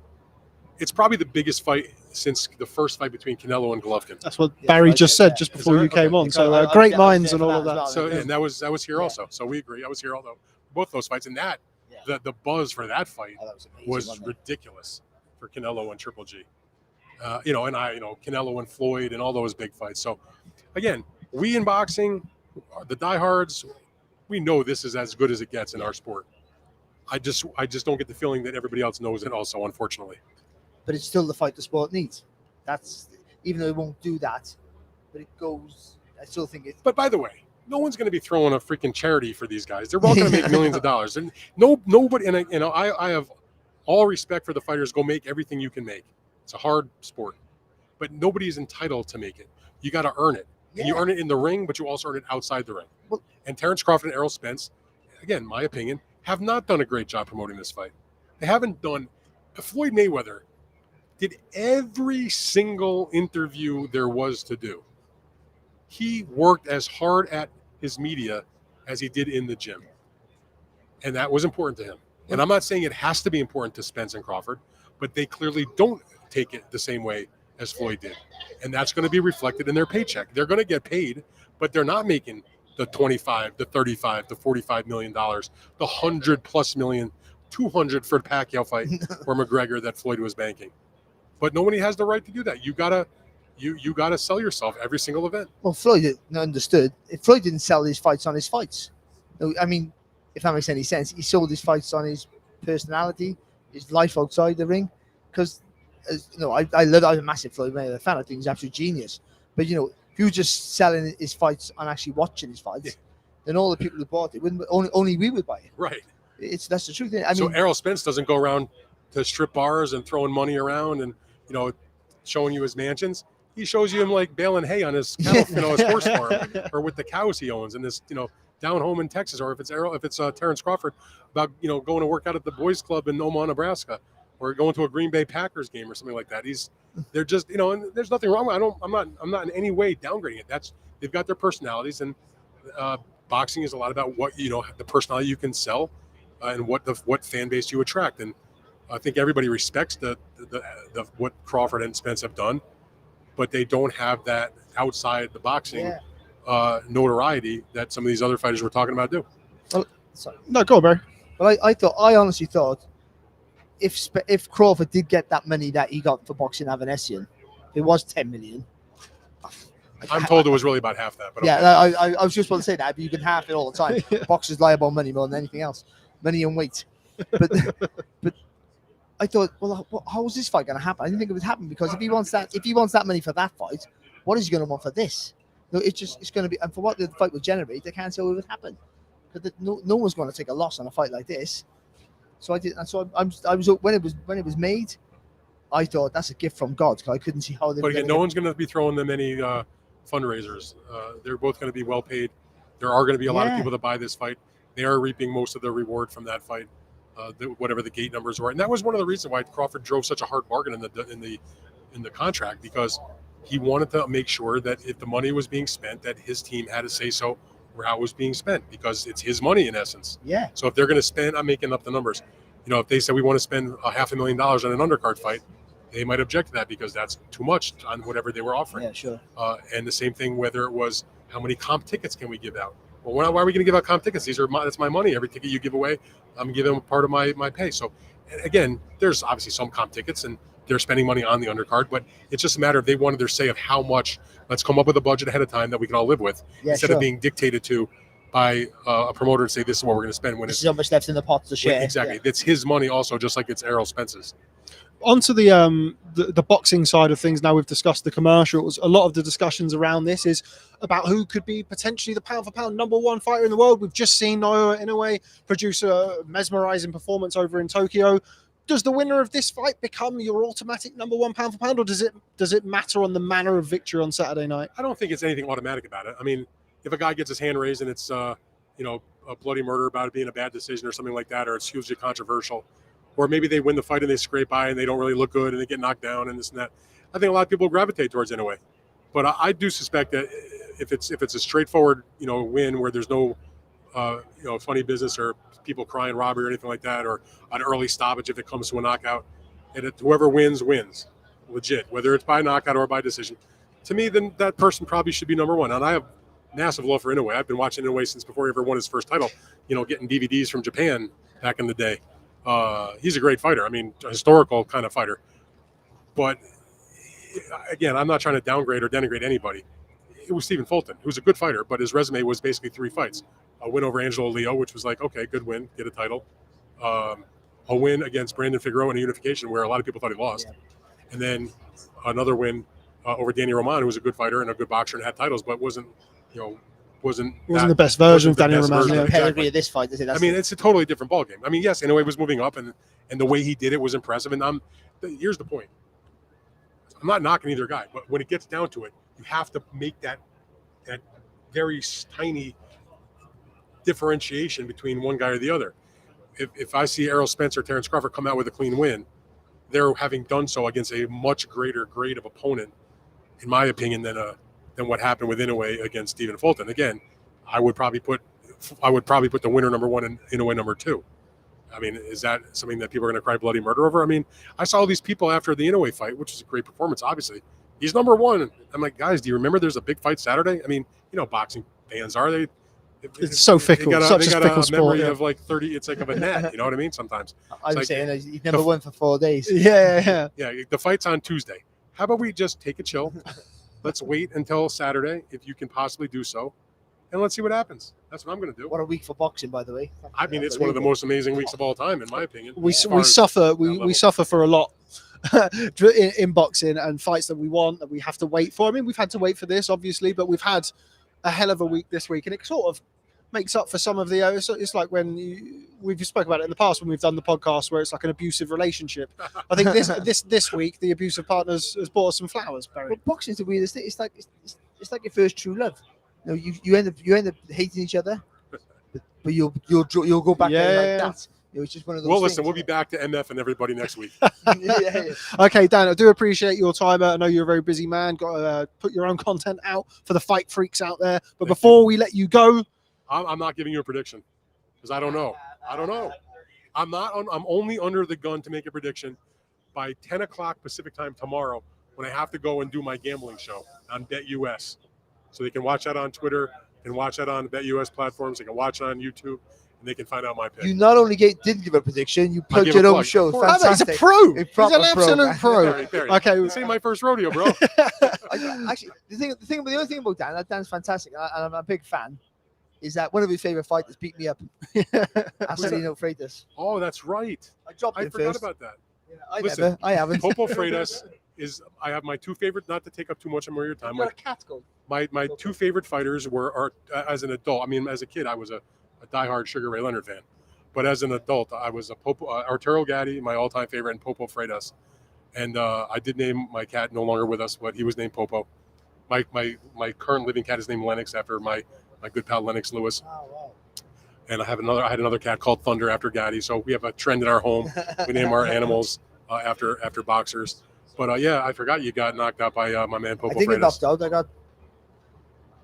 It's probably the biggest fight since the first fight between Canelo and Golovkin. That's what Barry just said just before you came on. So great minds and all of that. Well, So and that was here also. So we agree. I was here although both those fights, and that the buzz for that fight was ridiculous for Canelo and Triple G. Canelo and Floyd and all those big fights. So again, we in boxing, the diehards, we know this is as good as it gets in our sport. I just don't get the feeling that everybody else knows it also, unfortunately. But it's still the fight the sport needs. That's even though it won't do that, but it goes. I still think it. But by the way, no one's going to be throwing a freaking charity for these guys. They're all going to make millions of dollars, and nobody. And I have all respect for the fighters. Go make everything you can make. It's a hard sport, but nobody's entitled to make it. You got to earn it, and you earn it in the ring, but you also earn it outside the ring. Well, and Terence Crawford and Errol Spence, again, my opinion, have not done a great job promoting this fight. They haven't done. Floyd Mayweather did every single interview there was to do. He worked as hard at his media as he did in the gym. And that was important to him. And I'm not saying it has to be important to Spence and Crawford, but they clearly don't take it the same way as Floyd did. And that's going to be reflected in their paycheck. They're going to get paid, but they're not making the 25, the 35, the $45 million, the 100+ million, 200 for the Pacquiao fight or McGregor that Floyd was banking. But nobody has the right to do that. You gotta sell yourself every single event. Well, Floyd understood. If Floyd didn't sell his fights on his fights, I mean, if that makes any sense, he sold his fights on his personality, his life outside the ring. Because, I'm a massive Floyd Mayweather fan. I think he's absolute genius. But if you were just selling his fights and actually watching his fights, then all the people who bought it wouldn't. Only we would buy it. Right. That's the truth. So Errol Spence doesn't go around to strip bars and throwing money around and showing you his mansions. He shows you him like baling hay on his cow, his horse farm, or with the cows he owns in this down home in Texas, or if it's Terence Crawford about going to work out at the boys club in Omaha, Nebraska, or going to a Green Bay Packers game or something like that. They're just and there's nothing wrong. I'm not in any way downgrading it. They've got their personalities, and boxing is a lot about what the personality you can sell, and what fan base you attract. And I think everybody respects the what Crawford and Spence have done, but they don't have that outside the boxing notoriety that some of these other fighters we're talking about do. Well, sorry. No, go on, Barry. But I honestly thought if Crawford did get that money that he got for boxing Avanesian, it was 10 million. I'm told it was really about half that. But yeah, okay. I was just about to say that, but you can half it all the time. Boxers lie about money more than anything else, money and weight. But I thought, well, how is this fight going to happen? I didn't think it would happen because if he wants that money for that fight, what is he going to want for this? No, it's going to be, and for what the fight would generate, they can't say what would happen. Because no one's going to take a loss on a fight like this. So I did, and so I was when it was made, I thought that's a gift from God because I couldn't see how they. But again, no one's going to be throwing them any fundraisers. They're both going to be well paid. There are going to be a lot of people that buy this fight. They are reaping most of the reward from that fight. Whatever the gate numbers were, and that was one of the reasons why Crawford drove such a hard bargain in the contract, because he wanted to make sure that if the money was being spent, that his team had to say so or how it was being spent, because it's his money in essence. Yeah. So if they're going to spend, I'm making up the numbers. If they say we want to spend $500,000 on an undercard fight, they might object to that because that's too much on whatever they were offering. Yeah, sure. And the same thing, whether it was how many comp tickets can we give out? Well, why are we going to give out comp tickets? That's my money. Every ticket you give away, I'm giving them part of my pay. So, again, there's obviously some comp tickets, and they're spending money on the undercard, but it's just a matter of they wanted their say of how much. Let's come up with a budget ahead of time that we can all live with, instead of being dictated to by a promoter to say this is what we're going to spend when This it's is how much left in the pot to share. exactly. Yeah. It's his money also, just like it's Errol Spence's. Onto the boxing side of things. Now we've discussed the commercials. A lot of the discussions around this is about who could be potentially the pound for pound #1 fighter in the world. We've just seen Naoya Inoue produce a mesmerizing performance over in Tokyo. Does the winner of this fight become your automatic #1 pound for pound, or does it matter on the manner of victory on Saturday night? I don't think it's anything automatic about it. I mean, if a guy gets his hand raised and it's a bloody murder about it being a bad decision or something like that, or it's hugely controversial, or maybe they win the fight and they scrape by and they don't really look good and they get knocked down and this and that, I think a lot of people gravitate towards it anyway. But I do suspect that if it's a straightforward win where there's no funny business or people crying robbery or anything like that, or an early stoppage if it comes to a knockout, and whoever wins legit, whether it's by knockout or by decision, to me, then that person probably should be #1. And I have massive love for Inoue. I've been watching Inoue since before he ever won his first title, getting DVDs from Japan back in the day. He's a great fighter. I mean, a historical kind of fighter. But again, I'm not trying to downgrade or denigrate anybody. It was Stephen Fulton, who's a good fighter, but his resume was basically 3 fights. A win over Angelo Leo, which was like, okay, good win, get a title. A win against Brandon Figueroa in a unification where a lot of people thought he lost. Yeah. And then another win over Danny Roman, who was a good fighter and a good boxer and had titles, but wasn't the best version of Danny Roman. The pedigree of this fight. It's a totally different ballgame. I mean, yes, Inoue was moving up, and the way he did it was impressive. And here's the point. I'm not knocking either guy, but when it gets down to it, you have to make that very tiny differentiation between one guy or the other. If I see Errol Spence or Terence Crawford come out with a clean win, they're having done so against a much greater grade of opponent, in my opinion, than what happened with Inoue against Stephen Fulton. Again, I would probably put the winner #1 and Inoue #2. I mean, is that something that people are going to cry bloody murder over? I mean, I saw all these people after the Inoue fight, which was a great performance, obviously. He's #1. I'm like, guys, do you remember there's a big fight Saturday? I mean, boxing fans are they? It's so fickle. Such a fickle sport. Memory of like 30. It's like of a gnat. You know what I mean? Sometimes. I was saying he's #1 for 4 days. Yeah. The fight's on Tuesday. How about we just take a chill? Let's wait until Saturday, if you can possibly do so, and let's see what happens. That's what I'm going to do. What a week for boxing, by the way. I mean, it's one of the most amazing weeks of all time, in my opinion. We suffer for a lot in boxing, and fights that we want, that we have to wait for. I mean, we've had to wait for this, obviously, but we've had a hell of a week this week, and it sort of makes up for some of the. It's like when we've spoken about it in the past when we've done the podcast where it's like an abusive relationship. I think this week the abusive partners has bought us some flowers, Barry. Well, boxing's the weirdest thing. It's like your first true love. You end up hating each other, but you'll go back there like that. It's just one of those. Well, listen, we'll be back to MF and everybody next week. Yeah. Okay, Dan, I do appreciate your time. I know you're a very busy man. Got to put your own content out for the fight freaks out there. But before we let you go, I'm not giving you a prediction because I don't know. I'm only under the gun to make a prediction by 10 o'clock Pacific time tomorrow when I have to go and do my gambling show on BetUS. So they can watch that on Twitter, can watch that on the BetUS platforms, they can watch it on YouTube, and they can find out my pick. You not only didn't give a prediction, you plugged your own show. Fantastic. He's a pro. He's an absolute pro. Barry. Okay, this ain't my first rodeo, bro. Actually, the only thing about Dan, Dan's fantastic, and I'm a big fan, is that one of his favorite fighters beat me up. Acelino Freitas. Oh, that's right. I forgot about that. Yeah, I haven't. Popo Freitas is. I have my two favorite. Not to take up too much more of your time. My two favorite fighters are as an adult. I mean, as a kid, I was a diehard Sugar Ray Leonard fan, but as an adult, I was a Arturo Gatti, my all-time favorite, and Popo Freitas. And I did name my cat, no longer with us, but he was named Popo. My current living cat is named Lennox after my good pal Lennox Lewis. Oh, wow. And I had another cat called Thunder after Gatti. So we have a trend in our home. We name our animals after boxers. But I forgot you got knocked out by my man Popo Freitas. I didn't get knocked out. I got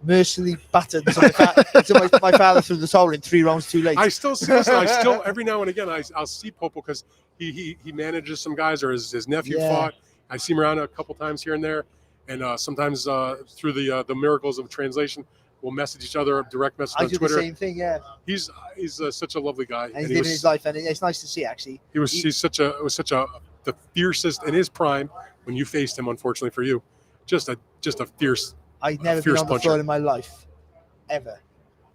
mercilessly battered. So my father threw the towel in 3 rounds too late. I still every now and again I'll see Popo because he manages some guys, or his nephew fought. I see him around a couple times here and there, and sometimes through the miracles of translation, we'll message each other, direct message on Twitter. I do the same thing, yeah. He's such a lovely guy, and he's living his life, and it's nice to see. Actually, he's such the fiercest in his prime. When you faced him, unfortunately for you, just a fierce. I've never been on the floor in my life, ever.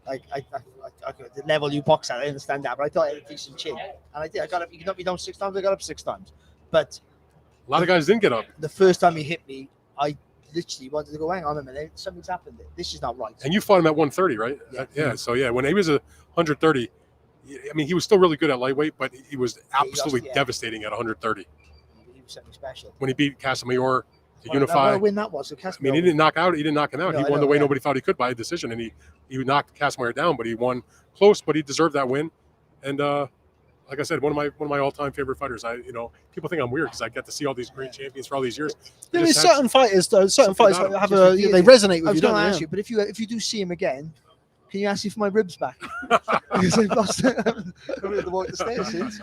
the level you box at, I understand that, but I thought I had a decent chin, and I did. You knocked me down 6 times. I got up 6 times, but A lot of guys didn't get up. the first time he hit me, I literally wanted to go, hang on a minute, something's happened. This is not right. And you fought him at 130, right? Yeah. So when he was 130, I mean, he was still really good at lightweight, but he was absolutely devastating at 130. He was something special. When he beat Casamayor to What unify. a win that was. I mean, he didn't knock him out. No, He won the way nobody thought he could by a decision, and he knocked Casamayor down, but he won close. But he deserved that win. And like I said, one of my all-time favorite fighters. People think I'm weird because I get to see all these great champions for all these years. There is certain fighters, though. Certain fighters about have They resonate with I was you, going don't to they? ask you, but if you do see him again, can you ask me for my ribs back? Because I've lost it. I've had to walk the stairs since.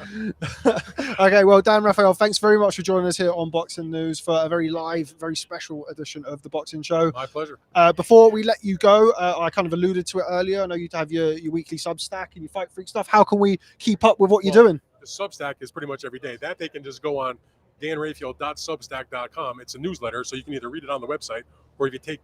Okay, well, Dan, Rafael, thanks very much for joining us here on Boxing News for a very live, very special edition of the Boxing Show. My pleasure. Before we let you go, I kind of alluded to it earlier. I know you have your weekly Substack and your Fight Freak stuff. How can we keep up with what you're doing? The Substack is pretty much every day. That they can just go on danrayfield.substack.com. It's a newsletter, so you can either read it on the website, or if you take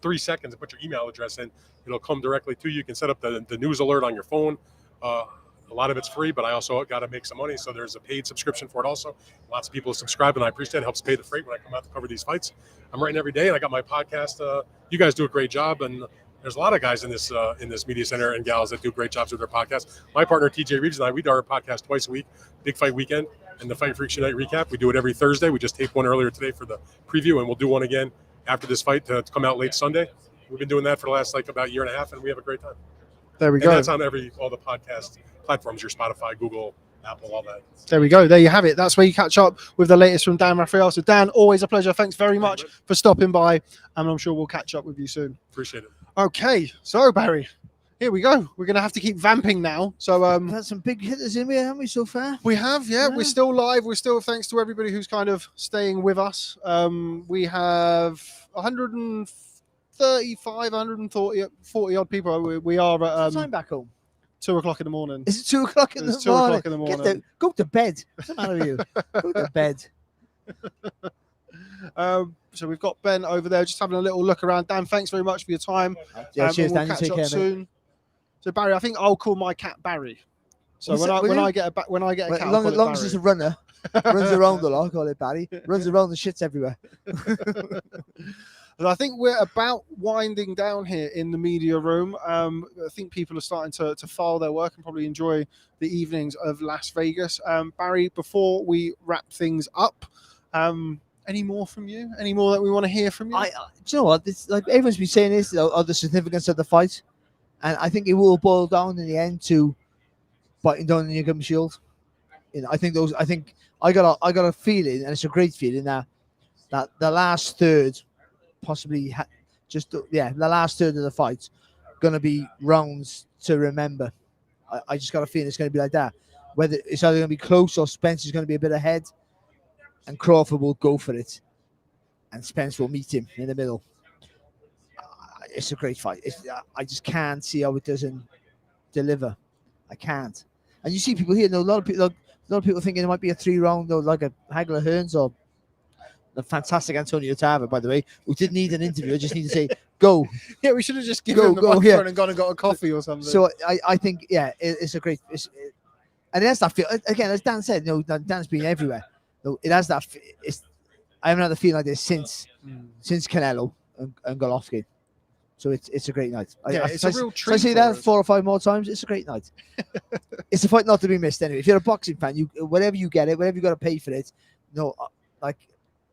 3 seconds and put your email address in, it'll come directly to you. You can set up the news alert on your phone. A lot of it's free, but I also got to make some money, so there's a paid subscription for it also. Lots of people subscribe, and I appreciate it. It helps pay the freight when I come out to cover these fights. I'm writing every day, and I got my podcast. You guys do a great job, and there's a lot of guys in this media center and gals that do great jobs with their podcast. My partner, TJ Reeves, and I, we do our podcast twice a week, Big Fight Weekend and the Fight Freaks Unite recap. We do it every Thursday. We just taped one earlier today for the preview, and we'll do one again after this fight to come out late Sunday. We've been doing that for the last about a year and a half, and we have a great time. There we go. And that's on all the podcast platforms, your Spotify, Google, Apple, all that. There we go. There you have it. That's where you catch up with the latest from Dan Rafael. So, Dan, always a pleasure. Thanks very much for stopping by, and I'm sure we'll catch up with you soon. Appreciate it. Okay, so Barry, here we go. We're going to have to keep vamping now. So We've had some big hitters in here, haven't we, so far? we have, yeah, we're still live. We're still, thanks to everybody who's kind of staying with us. We have 135, 140 odd people. We are at Time back home. 2 o'clock in the morning. Is it 2 o'clock in the It's 2 morning? o'clock in the morning. Go to bed. What's the matter with you? Go to bed. So we've got Ben over there just having a little look around. Dan, thanks very much for your time. Yeah, cheers, and Dan. we'll You take catch care, up mate. soon. So Barry, I think I'll call my cat Barry. So Will when you? I get a cat, Well, I'll as call it long as Barry. it's a runner, runs around a lot, I call it Barry. Runs around and shits everywhere. And I think we're about winding down here in the media room. I think people are starting to file their work and probably enjoy the evenings of Las Vegas. Barry, before we wrap things up, any more from you? Any more that we want to hear from you? Do you know what? It's like everyone's been saying this of the significance of the fight, and I think it will boil down in the end to biting down the Newcombe Shield. I think I got a feeling, and it's a great feeling that the last third, possibly the last third of the fight, gonna be rounds to remember. I just got a feeling it's gonna be like that. Whether it's either gonna be close or Spence is gonna be a bit ahead, and Crawford will go for it, and Spence will meet him in the middle. It's a great fight. I just can't see how it doesn't deliver. I can't. And you see people here. A lot of people thinking it might be a 3-round, or like a Hagler Hearns, or the fantastic Antonio Tarver, by the way, who didn't need an interview. I just need to say, go. Yeah, we should have just given him the microphone and gone and got a coffee or something. So I think, it's a great. And it has that feel. Again, as Dan said, Dan's been everywhere. It has that. I haven't had a feeling like this since Canelo and Golovkin. So it's a great night. It's a real treat. I say that 4 or 5 more times. It's a great night. It's a fight not to be missed. Anyway, if you're a boxing fan, whatever you get it, whatever you got to pay for it,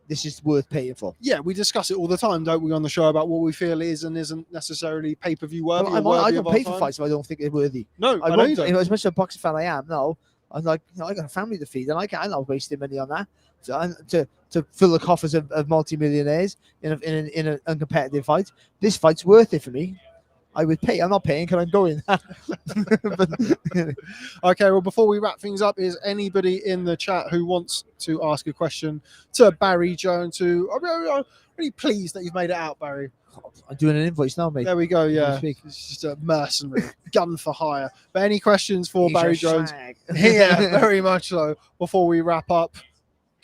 this is worth paying for. Yeah, we discuss it all the time, don't we, on the show about what we feel is and isn't necessarily pay-per-view worthy. I don't pay for fights if I don't think they're worthy. No, I won't. don't. As much as a boxing fan I am, no. I'm like, I got a family to feed, and I'm not wasting money on that to fill the coffers of multi-millionaires in an uncompetitive fight. This fight's worth it for me. I would pay. I'm not paying because I'm going. Okay, well, before we wrap things up, is anybody in the chat who wants to ask a question to Barry Jones? I'm really pleased that you've made it out, Barry. I'm doing an invoice now, mate. There we go, yeah. It's just a mercenary, gun for hire. But any questions for Barry Jones? Yeah, very much so. Before we wrap up,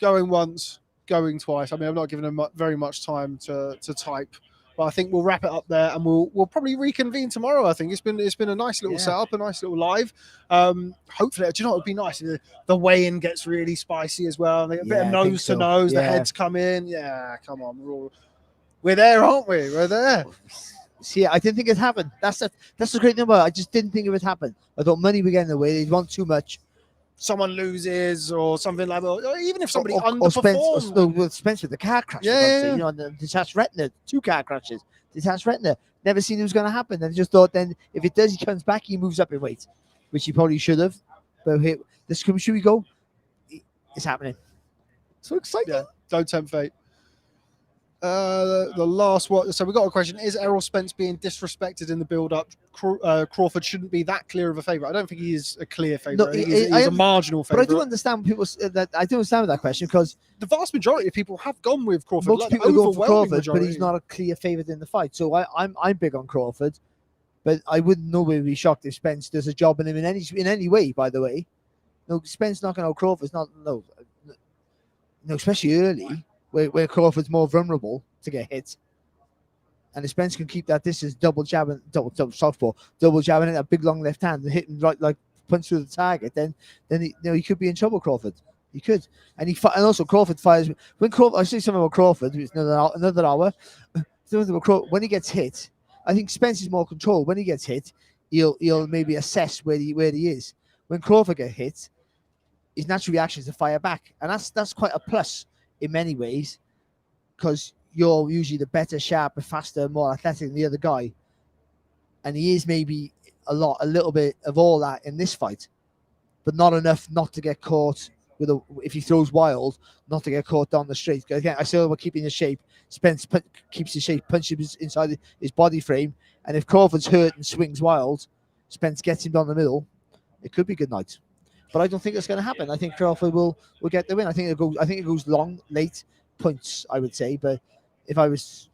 going once, going twice. I mean, I'm not giving him very much time to type But I think we'll wrap it up there, and we'll probably reconvene tomorrow. I think it's been a nice little Yeah. setup, a nice little live. Hopefully, do you know what would be nice? The weigh-in gets really spicy as well. A bit Yeah, of I nose think to so. nose. The Yeah. heads come in. Yeah, come on, we're there, aren't we? We're there. See, I didn't think it'd happen. That's the great thing about it. I just didn't think it would happen. I thought money would get in the way. They'd want too much. Someone loses or something like that, or even if somebody Or Spence, underperforms. with Spence with the car crash. Yeah. You know, and the detached retina, 2 car crashes, detached retina. Never seen it was going to happen. And just thought then if it does, he comes back, he moves up in weight, which he probably should have. But should we go? It's happening. So exciting. Yeah, don't tempt fate. The last one. So we got a question: is Errol Spence being disrespected in the build-up? Crawford shouldn't be that clear of a favourite. I don't think he is a clear favourite. No, he's a marginal But I favourite. do understand people that. I do understand that question because The vast majority of people have gone with Crawford. most like, people go for overwhelming Crawford, but majority. he's not a clear favourite in the fight. So I'm big on Crawford, but I wouldn't nobody would be shocked if Spence does a job on him in any way. By the way, no, Spence knocking out Crawford's not no, especially early where Crawford's more vulnerable to get hit. And if Spence can keep that distance, double jabbing, double southpaw, double jabbing in that big long left hand and hitting right like punch through the target, then he could be in trouble. Crawford, he could, and also Crawford fires when Crawford. I say something about Crawford. It's another hour. When he gets hit, I think Spence is more controlled. When he gets hit, he'll maybe assess where he is. When Crawford gets hit, his natural reaction is to fire back, and that's quite a plus in many ways because you're usually the better, sharper, faster, more athletic than the other guy. And he is maybe a little bit of all that in this fight, but not enough not to get caught if he throws wild, not to get caught down the straight. Again, I say we're keeping his shape. Spence keeps his shape, punches inside his body frame. And if Crawford's hurt and swings wild, Spence gets him down the middle. It could be good night. But I don't think it's going to happen. I think Crawford will get the win. I think it goes long, late points, I would say. But if I was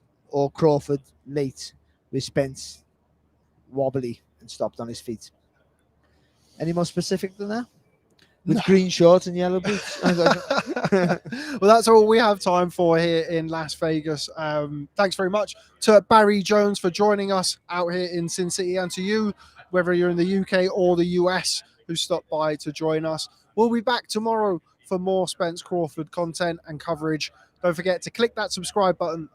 Crawford late with Spence wobbly and stopped on his feet. Any more specific than that? With green shorts and yellow boots. Well, that's all we have time for here in Las Vegas. Thanks very much to Barry Jones for joining us out here in Sin City, and to you, whether you're in the UK or the US, who stopped by to join us. We'll be back tomorrow for more Spence-Crawford content and coverage. Don't forget to click that subscribe button